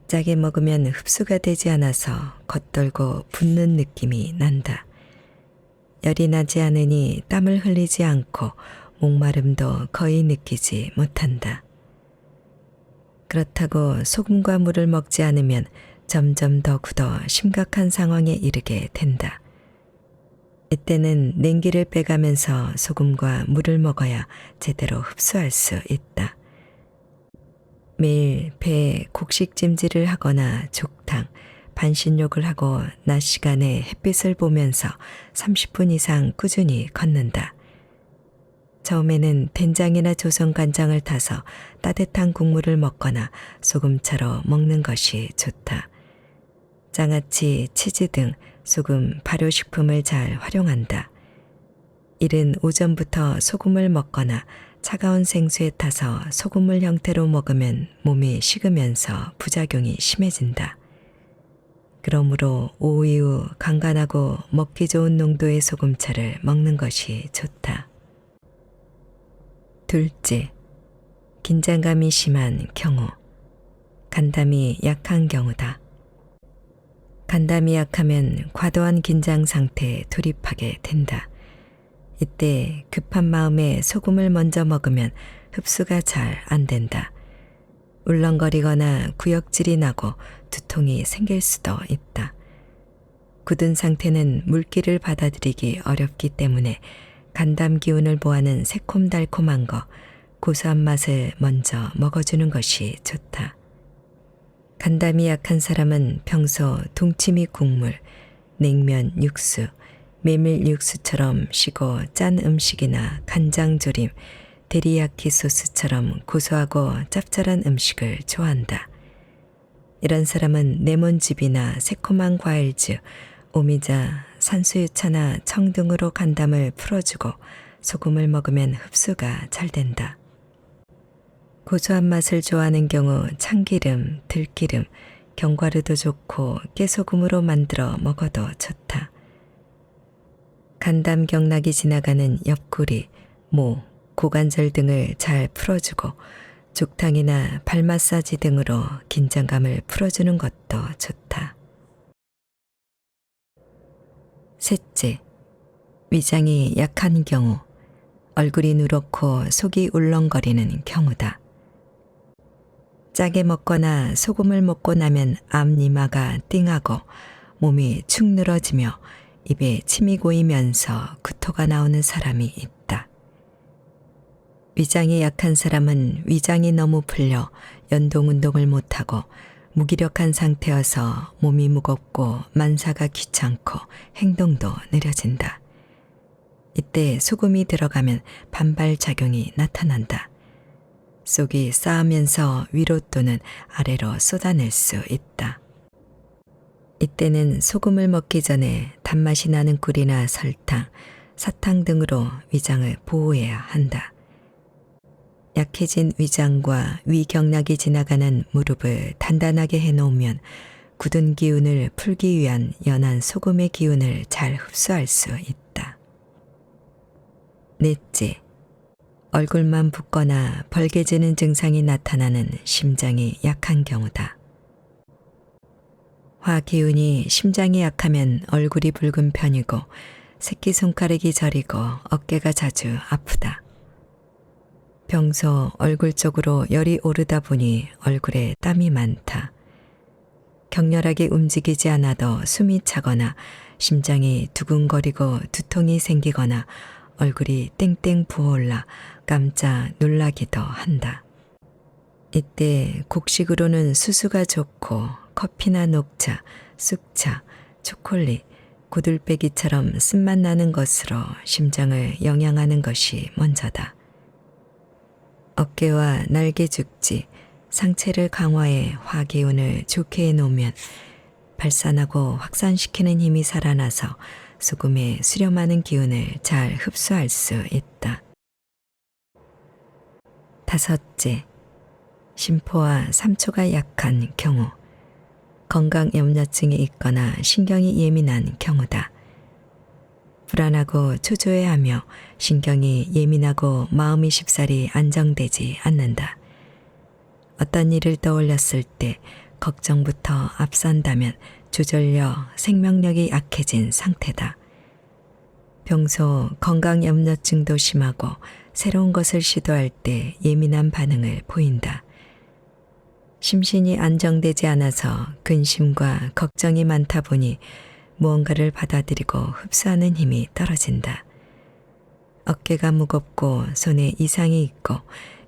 짜게 먹으면 흡수가 되지 않아서 겉돌고 붓는 느낌이 난다. 열이 나지 않으니 땀을 흘리지 않고 목마름도 거의 느끼지 못한다. 그렇다고 소금과 물을 먹지 않으면 점점 더 굳어 심각한 상황에 이르게 된다. 이때는 냉기를 빼가면서 소금과 물을 먹어야 제대로 흡수할 수 있다. 매일 배에 곡식찜질을 하거나 족탕, 반신욕을 하고 낮 시간에 햇빛을 보면서 30분 이상 꾸준히 걷는다. 처음에는 된장이나 조선간장을 타서 따뜻한 국물을 먹거나 소금차로 먹는 것이 좋다. 장아찌, 치즈 등 소금 발효식품을 잘 활용한다. 이른 오전부터 소금을 먹거나 차가운 생수에 타서 소금물 형태로 먹으면 몸이 식으면서 부작용이 심해진다. 그러므로 오후 이후 간간하고 먹기 좋은 농도의 소금차를 먹는 것이 좋다. 둘째, 긴장감이 심한 경우, 간담이 약한 경우다. 간담이 약하면 과도한 긴장 상태에 돌입하게 된다. 이때 급한 마음에 소금을 먼저 먹으면 흡수가 잘 안 된다. 울렁거리거나 구역질이 나고 두통이 생길 수도 있다. 굳은 상태는 물기를 받아들이기 어렵기 때문에 간담 기운을 보하는 새콤달콤한 거, 고소한 맛을 먼저 먹어주는 것이 좋다. 간담이 약한 사람은 평소 동치미 국물, 냉면 육수, 메밀 육수처럼 시고 짠 음식이나 간장조림, 데리야키 소스처럼 고소하고 짭짤한 음식을 좋아한다. 이런 사람은 레몬즙이나 새콤한 과일즙, 오미자, 산수유차나 청 등으로 간담을 풀어주고 소금을 먹으면 흡수가 잘 된다. 고소한 맛을 좋아하는 경우 참기름, 들기름, 견과류도 좋고 깨소금으로 만들어 먹어도 좋다. 간담 경락이 지나가는 옆구리, 모, 고관절 등을 잘 풀어주고 족탕이나 발 마사지 등으로 긴장감을 풀어주는 것도 좋다. 셋째, 위장이 약한 경우, 얼굴이 누렇고 속이 울렁거리는 경우다. 짜게 먹거나 소금을 먹고 나면 앞니마가 띵하고 몸이 축 늘어지며 입에 침이 고이면서 구토가 나오는 사람이 있다. 위장이 약한 사람은 위장이 너무 풀려 연동 운동을 못하고 무기력한 상태여서 몸이 무겁고 만사가 귀찮고 행동도 느려진다. 이때 소금이 들어가면 반발작용이 나타난다. 속이 쌓으면서 위로 또는 아래로 쏟아낼 수 있다. 이때는 소금을 먹기 전에 단맛이 나는 꿀이나 설탕, 사탕 등으로 위장을 보호해야 한다. 약해진 위장과 위경락이 지나가는 무릎을 단단하게 해놓으면 굳은 기운을 풀기 위한 연한 소금의 기운을 잘 흡수할 수 있다. 넷째, 얼굴만 붓거나 벌게지는 증상이 나타나는 심장이 약한 경우다. 화기운이 심장이 약하면 얼굴이 붉은 편이고 새끼손가락이 저리고 어깨가 자주 아프다. 평소 얼굴 쪽으로 열이 오르다 보니 얼굴에 땀이 많다. 격렬하게 움직이지 않아도 숨이 차거나 심장이 두근거리고 두통이 생기거나 얼굴이 땡땡 부어올라 깜짝 놀라기도 한다. 이때 곡식으로는 수수가 좋고 커피나 녹차, 쑥차, 초콜릿, 고들빼기처럼 쓴맛 나는 것으로 심장을 영양하는 것이 먼저다. 어깨와 날개 죽지, 상체를 강화해 화기운을 좋게 해놓으면 발산하고 확산시키는 힘이 살아나서 소금의 수렴하는 기운을 잘 흡수할 수 있다. 다섯째, 심포와 삼초가 약한 경우, 건강염려증이 있거나 신경이 예민한 경우다. 불안하고 초조해하며 신경이 예민하고 마음이 쉽사리 안정되지 않는다. 어떤 일을 떠올렸을 때 걱정부터 앞선다면 조절력, 생명력이 약해진 상태다. 평소 건강염려증도 심하고 새로운 것을 시도할 때 예민한 반응을 보인다. 심신이 안정되지 않아서 근심과 걱정이 많다 보니 무언가를 받아들이고 흡수하는 힘이 떨어진다. 어깨가 무겁고 손에 이상이 있고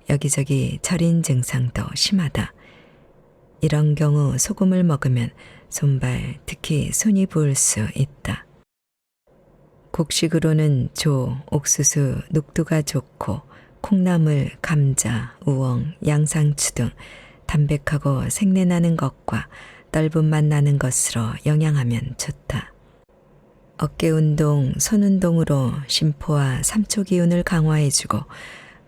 여기저기 저린 증상도 심하다. 이런 경우 소금을 먹으면 손발, 특히 손이 부을 수 있다. 곡식으로는 조, 옥수수, 녹두가 좋고 콩나물, 감자, 우엉, 양상추 등 담백하고 생내나는 것과 떫은 맛 나는 것으로 영양하면 좋다. 어깨 운동, 손 운동으로 심포와 삼초 기운을 강화해주고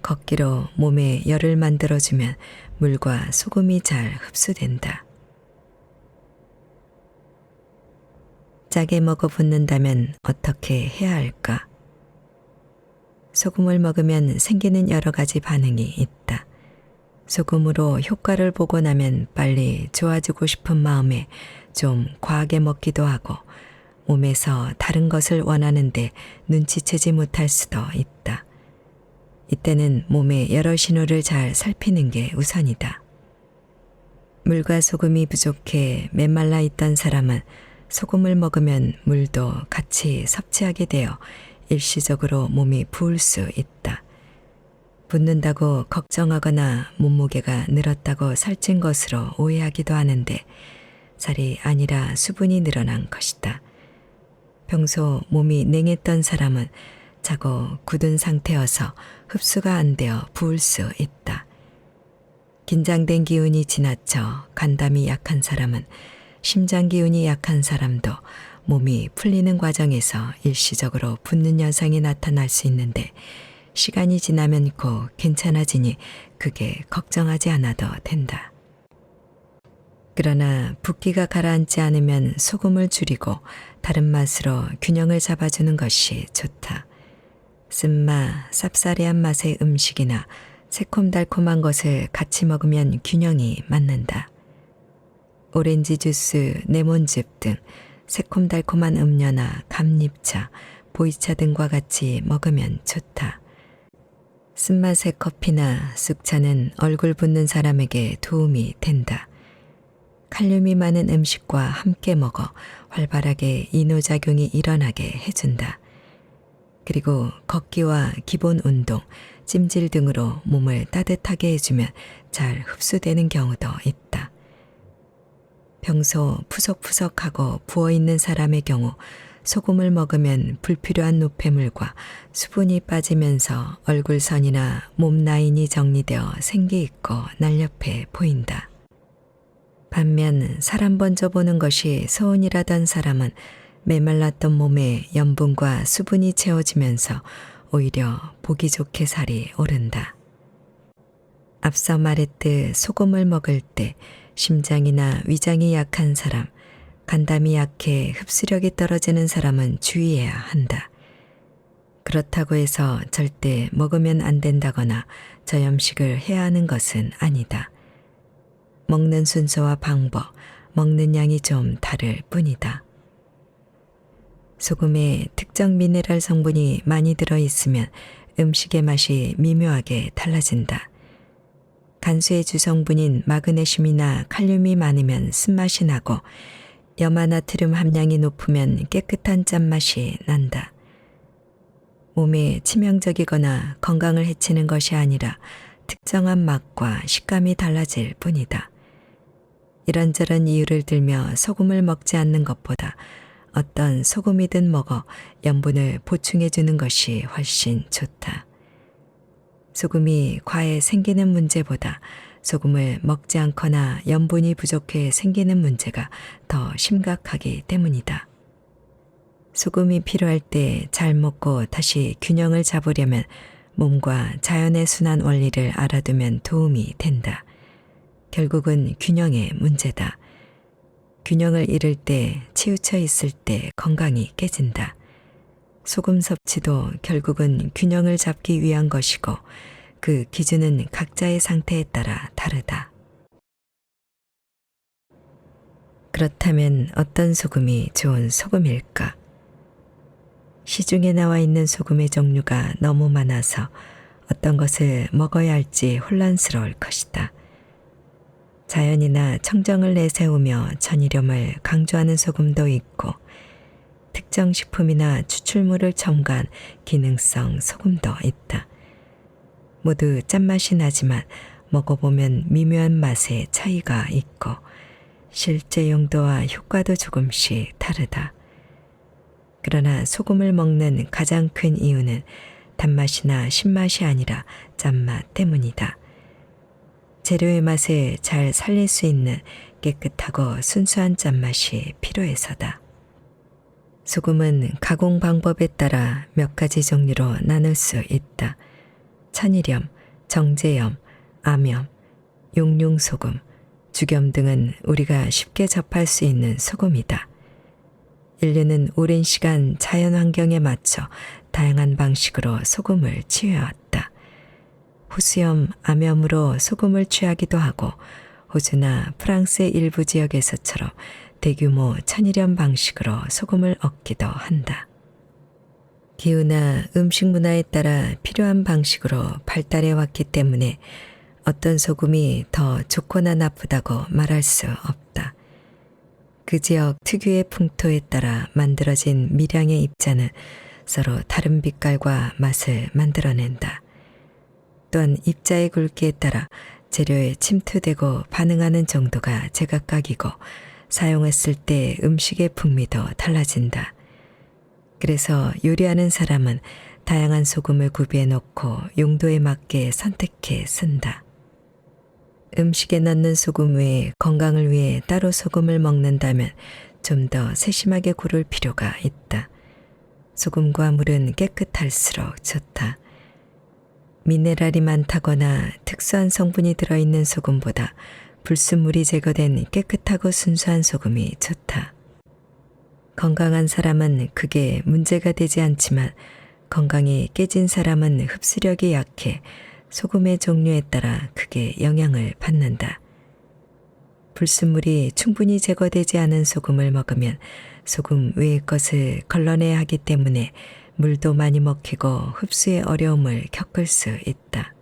걷기로 몸에 열을 만들어주면 물과 소금이 잘 흡수된다. 짜게 먹어 붓는다면 어떻게 해야 할까? 소금을 먹으면 생기는 여러 가지 반응이 있다. 소금으로 효과를 보고 나면 빨리 좋아지고 싶은 마음에 좀 과하게 먹기도 하고 몸에서 다른 것을 원하는데 눈치채지 못할 수도 있다. 이때는 몸의 여러 신호를 잘 살피는 게 우선이다. 물과 소금이 부족해 메말라 있던 사람은 소금을 먹으면 물도 같이 섭취하게 되어 일시적으로 몸이 부을 수 있다. 붓는다고 걱정하거나 몸무게가 늘었다고 살찐 것으로 오해하기도 하는데 살이 아니라 수분이 늘어난 것이다. 평소 몸이 냉했던 사람은 자고 굳은 상태여서 흡수가 안 되어 부을 수 있다. 긴장된 기운이 지나쳐 간담이 약한 사람은 심장 기운이 약한 사람도 몸이 풀리는 과정에서 일시적으로 붓는 현상이 나타날 수 있는데 시간이 지나면 곧 괜찮아지니 그게 걱정하지 않아도 된다. 그러나 붓기가 가라앉지 않으면 소금을 줄이고 다른 맛으로 균형을 잡아주는 것이 좋다. 쓴맛, 쌉싸래한 맛의 음식이나 새콤달콤한 것을 같이 먹으면 균형이 맞는다. 오렌지 주스, 레몬즙 등 새콤달콤한 음료나 감잎차, 보이차 등과 같이 먹으면 좋다. 쓴맛의 커피나 쑥차는 얼굴 붓는 사람에게 도움이 된다. 칼륨이 많은 음식과 함께 먹어 활발하게 이노작용이 일어나게 해준다. 그리고 걷기와 기본 운동, 찜질 등으로 몸을 따뜻하게 해주면 잘 흡수되는 경우도 있다. 평소 푸석푸석하고 부어있는 사람의 경우 소금을 먹으면 불필요한 노폐물과 수분이 빠지면서 얼굴선이나 몸 라인이 정리되어 생기있고 날렵해 보인다. 반면 사람 먼저 보는 것이 소원이라던 사람은 메말랐던 몸에 염분과 수분이 채워지면서 오히려 보기 좋게 살이 오른다. 앞서 말했듯 소금을 먹을 때 심장이나 위장이 약한 사람, 간담이 약해 흡수력이 떨어지는 사람은 주의해야 한다. 그렇다고 해서 절대 먹으면 안 된다거나 저염식을 해야 하는 것은 아니다. 먹는 순서와 방법, 먹는 양이 좀 다를 뿐이다. 소금에 특정 미네랄 성분이 많이 들어있으면 음식의 맛이 미묘하게 달라진다. 간수의 주성분인 마그네슘이나 칼륨이 많으면 쓴맛이 나고 염화나트륨 함량이 높으면 깨끗한 짠맛이 난다. 몸에 치명적이거나 건강을 해치는 것이 아니라 특정한 맛과 식감이 달라질 뿐이다. 이런저런 이유를 들며 소금을 먹지 않는 것보다 어떤 소금이든 먹어 염분을 보충해 주는 것이 훨씬 좋다. 소금이 과해 생기는 문제보다 소금을 먹지 않거나 염분이 부족해 생기는 문제가 더 심각하기 때문이다. 소금이 필요할 때 잘 먹고 다시 균형을 잡으려면 몸과 자연의 순환 원리를 알아두면 도움이 된다. 결국은 균형의 문제다. 균형을 잃을 때, 치우쳐 있을 때 건강이 깨진다. 소금 섭취도 결국은 균형을 잡기 위한 것이고 그 기준은 각자의 상태에 따라 다르다. 그렇다면 어떤 소금이 좋은 소금일까? 시중에 나와 있는 소금의 종류가 너무 많아서 어떤 것을 먹어야 할지 혼란스러울 것이다. 자연이나 청정을 내세우며 천일염을 강조하는 소금도 있고 특정 식품이나 추출물을 첨가한 기능성 소금도 있다. 모두 짠맛이 나지만 먹어보면 미묘한 맛의 차이가 있고 실제 용도와 효과도 조금씩 다르다. 그러나 소금을 먹는 가장 큰 이유는 단맛이나 신맛이 아니라 짠맛 때문이다. 재료의 맛을 잘 살릴 수 있는 깨끗하고 순수한 짠맛이 필요해서다. 소금은 가공 방법에 따라 몇 가지 종류로 나눌 수 있다. 천일염, 정제염, 암염, 용융소금, 죽염 등은 우리가 쉽게 접할 수 있는 소금이다. 인류는 오랜 시간 자연 환경에 맞춰 다양한 방식으로 소금을 취해왔다. 호수염, 암염으로 소금을 취하기도 하고 호주나 프랑스의 일부 지역에서처럼 대규모 천일염 방식으로 소금을 얻기도 한다. 기후나 음식 문화에 따라 필요한 방식으로 발달해 왔기 때문에 어떤 소금이 더 좋거나 나쁘다고 말할 수 없다. 그 지역 특유의 풍토에 따라 만들어진 미량의 입자는 서로 다른 빛깔과 맛을 만들어낸다. 또한 입자의 굵기에 따라 재료에 침투되고 반응하는 정도가 제각각이고 사용했을 때 음식의 풍미도 달라진다. 그래서 요리하는 사람은 다양한 소금을 구비해 놓고 용도에 맞게 선택해 쓴다. 음식에 넣는 소금 외에 건강을 위해 따로 소금을 먹는다면 좀 더 세심하게 고를 필요가 있다. 소금과 물은 깨끗할수록 좋다. 미네랄이 많다거나 특수한 성분이 들어있는 소금보다 불순물이 제거된 깨끗하고 순수한 소금이 좋다. 건강한 사람은 그게 문제가 되지 않지만 건강이 깨진 사람은 흡수력이 약해 소금의 종류에 따라 크게 영향을 받는다. 불순물이 충분히 제거되지 않은 소금을 먹으면 소금 외의 것을 걸러내야 하기 때문에 물도 많이 먹히고 흡수의 어려움을 겪을 수 있다.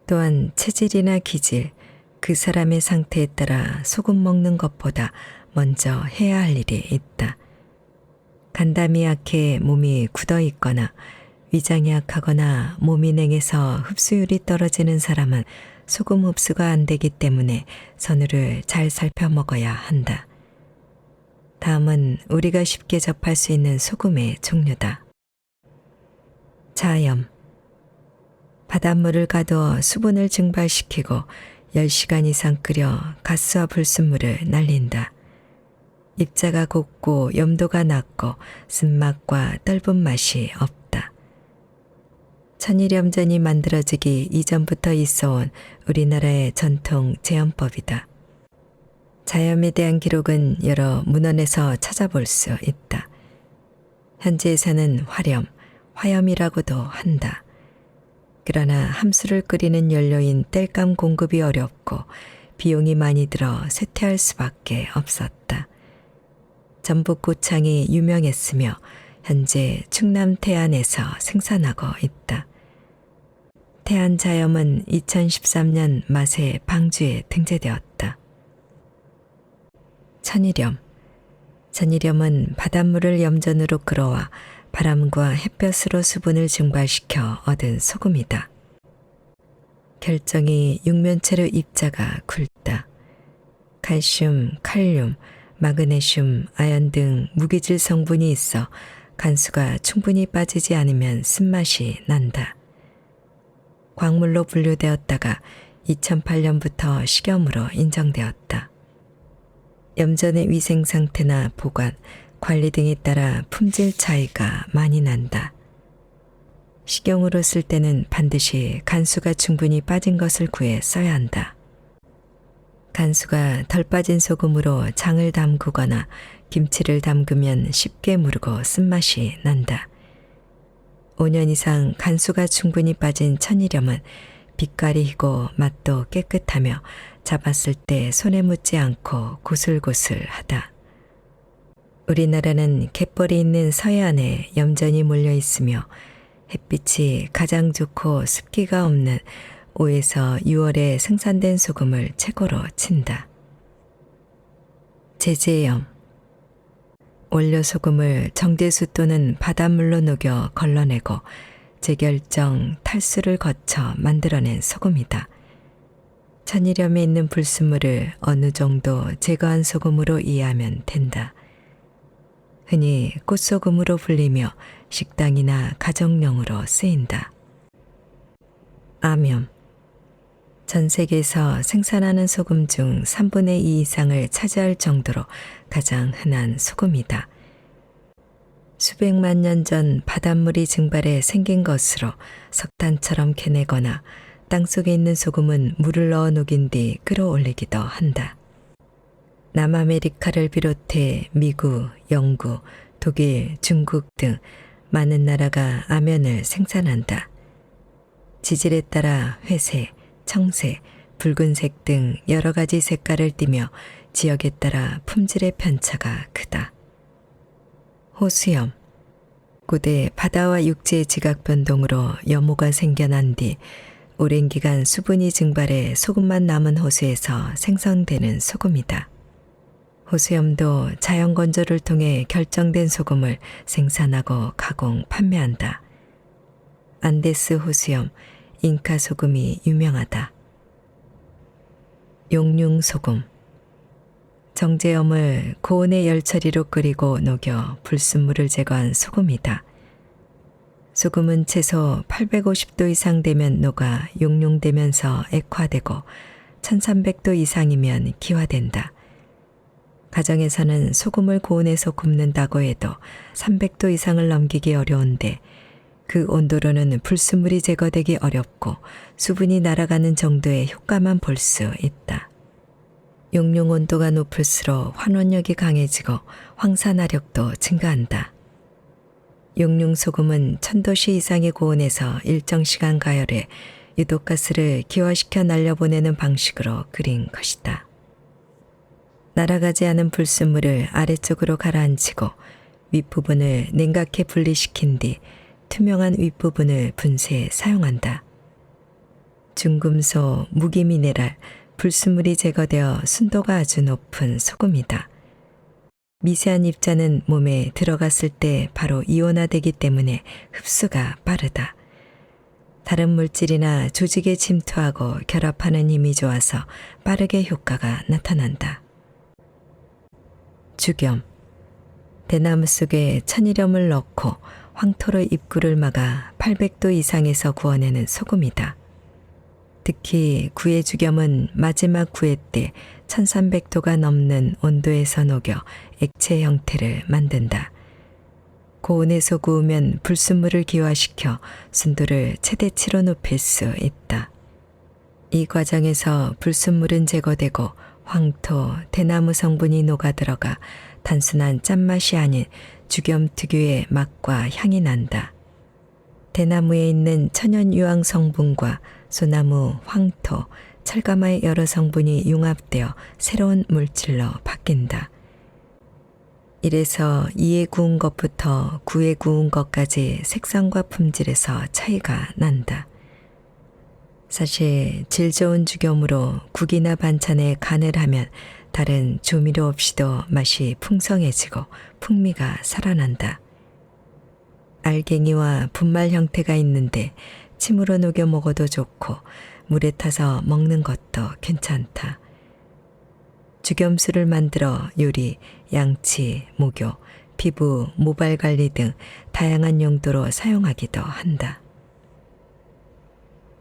또한 체질이나 기질, 그 사람의 상태에 따라 소금 먹는 것보다 먼저 해야 할 일이 있다. 간담이 약해 몸이 굳어 있거나 위장이 약하거나 몸이 냉해서 흡수율이 떨어지는 사람은 소금 흡수가 안 되기 때문에 선우를 잘 살펴 먹어야 한다. 다음은 우리가 쉽게 접할 수 있는 소금의 종류다. 자염. 바닷물을 가두어 수분을 증발시키고 10시간 이상 끓여 가스와 불순물을 날린다. 입자가 곱고 염도가 낮고 쓴맛과 떫은 맛이 없다. 천일염전이 만들어지기 이전부터 있어온 우리나라의 전통 제염법이다. 자염에 대한 기록은 여러 문헌에서 찾아볼 수 있다. 현지에서는 화렴, 화염이라고도 한다. 그러나 함수를 끓이는 연료인 땔감 공급이 어렵고 비용이 많이 들어 쇠퇴할 수밖에 없었다. 전북 고창이 유명했으며 현재 충남 태안에서 생산하고 있다. 태안 자염은 2013년 맛의 방주에 등재되었다. 천일염. 천일염은 바닷물을 염전으로 끌어와 바람과 햇볕으로 수분을 증발시켜 얻은 소금이다. 결정이 육면체로 입자가 굵다. 칼슘, 칼륨, 마그네슘, 아연 등 무기질 성분이 있어 간수가 충분히 빠지지 않으면 쓴맛이 난다. 광물로 분류되었다가 2008년부터 식염으로 인정되었다. 염전의 위생 상태나 보관, 관리 등에 따라 품질 차이가 많이 난다. 식용으로 쓸 때는 반드시 간수가 충분히 빠진 것을 구해 써야 한다. 간수가 덜 빠진 소금으로 장을 담그거나 김치를 담그면 쉽게 무르고 쓴맛이 난다. 5년 이상 간수가 충분히 빠진 천일염은 빛깔이 희고 맛도 깨끗하며 잡았을 때 손에 묻지 않고 고슬고슬하다. 우리나라는 갯벌이 있는 서해안에 염전이 몰려 있으며 햇빛이 가장 좋고 습기가 없는 5에서 6월에 생산된 소금을 최고로 친다. 제제염. 원료 소금을 정제수 또는 바닷물로 녹여 걸러내고 재결정, 탈수를 거쳐 만들어낸 소금이다. 천일염에 있는 불순물을 어느 정도 제거한 소금으로 이해하면 된다. 흔히 꽃소금으로 불리며 식당이나 가정용으로 쓰인다. 암염. 전 세계에서 생산하는 소금 중 3분의 2 이상을 차지할 정도로 가장 흔한 소금이다. 수백만 년 전 바닷물이 증발해 생긴 것으로 석탄처럼 캐내거나 땅속에 있는 소금은 물을 넣어 녹인 뒤 끌어올리기도 한다. 남아메리카를 비롯해 미국, 영국, 독일, 중국 등 많은 나라가 암연을 생산한다. 지질에 따라 회색, 청색, 붉은색 등 여러 가지 색깔을 띠며 지역에 따라 품질의 편차가 크다. 호수염. 고대 바다와 육지의 지각 변동으로 염호가 생겨난 뒤 오랜 기간 수분이 증발해 소금만 남은 호수에서 생성되는 소금이다. 호수염도 자연 건조를 통해 결정된 소금을 생산하고 가공, 판매한다. 안데스 호수염, 잉카 소금이 유명하다. 용융소금. 정제염을 고온의 열처리로 끓이고 녹여 불순물을 제거한 소금이다. 소금은 최소 850도 이상 되면 녹아 용융되면서 액화되고 1300도 이상이면 기화된다. 가정에서는 소금을 고온에서 굽는다고 해도 300도 이상을 넘기기 어려운데 그 온도로는 불순물이 제거되기 어렵고 수분이 날아가는 정도의 효과만 볼 수 있다. 용융 온도가 높을수록 환원력이 강해지고 황산화력도 증가한다. 용융 소금은 1000도씨 이상의 고온에서 일정 시간 가열해 유독가스를 기화시켜 날려보내는 방식으로 끓인 것이다. 날아가지 않은 불순물을 아래쪽으로 가라앉히고 윗부분을 냉각해 분리시킨 뒤 투명한 윗부분을 분쇄에 사용한다. 중금속, 무기미네랄, 불순물이 제거되어 순도가 아주 높은 소금이다. 미세한 입자는 몸에 들어갔을 때 바로 이온화되기 때문에 흡수가 빠르다. 다른 물질이나 조직에 침투하고 결합하는 힘이 좋아서 빠르게 효과가 나타난다. 죽염. 대나무 속에 천일염을 넣고 황토로 입구를 막아 800도 이상에서 구워내는 소금이다. 특히 구해죽염은 마지막 구해 때 1300도가 넘는 온도에서 녹여 액체 형태를 만든다. 고온에서 구우면 불순물을 기화시켜 순도를 최대치로 높일 수 있다. 이 과정에서 불순물은 제거되고 황토, 대나무 성분이 녹아들어가 단순한 짠맛이 아닌 죽염 특유의 맛과 향이 난다. 대나무에 있는 천연유황 성분과 소나무, 황토, 철가마의 여러 성분이 융합되어 새로운 물질로 바뀐다. 이래서 2에 구운 것부터 9에 구운 것까지 색상과 품질에서 차이가 난다. 사실 질 좋은 죽염으로 국이나 반찬에 간을 하면 다른 조미료 없이도 맛이 풍성해지고 풍미가 살아난다. 알갱이와 분말 형태가 있는데 침으로 녹여 먹어도 좋고 물에 타서 먹는 것도 괜찮다. 죽염수를 만들어 요리, 양치, 목욕, 피부, 모발 관리 등 다양한 용도로 사용하기도 한다.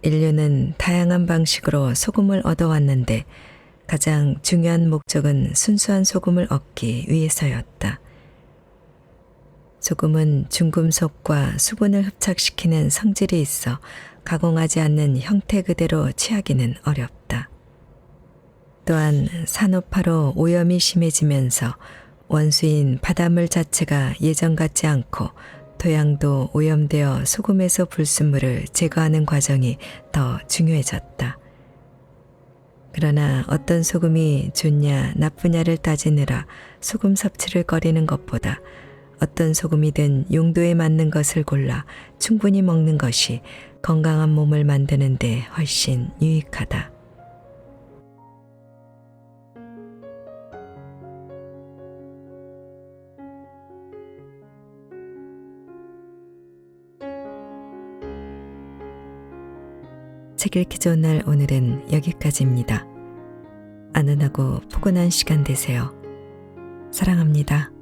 인류는 다양한 방식으로 소금을 얻어왔는데 가장 중요한 목적은 순수한 소금을 얻기 위해서였다. 소금은 중금속과 수분을 흡착시키는 성질이 있어 가공하지 않는 형태 그대로 취하기는 어렵다. 또한 산업화로 오염이 심해지면서 원수인 바닷물 자체가 예전 같지 않고 토양도 오염되어 소금에서 불순물을 제거하는 과정이 더 중요해졌다. 그러나 어떤 소금이 좋냐 나쁘냐를 따지느라 소금 섭취를 꺼리는 것보다 어떤 소금이든 용도에 맞는 것을 골라 충분히 먹는 것이 건강한 몸을 만드는 데 훨씬 유익하다. 책 읽기 좋은 날 오늘은 여기까지입니다. 안전하고 포근한 시간 되세요. 사랑합니다.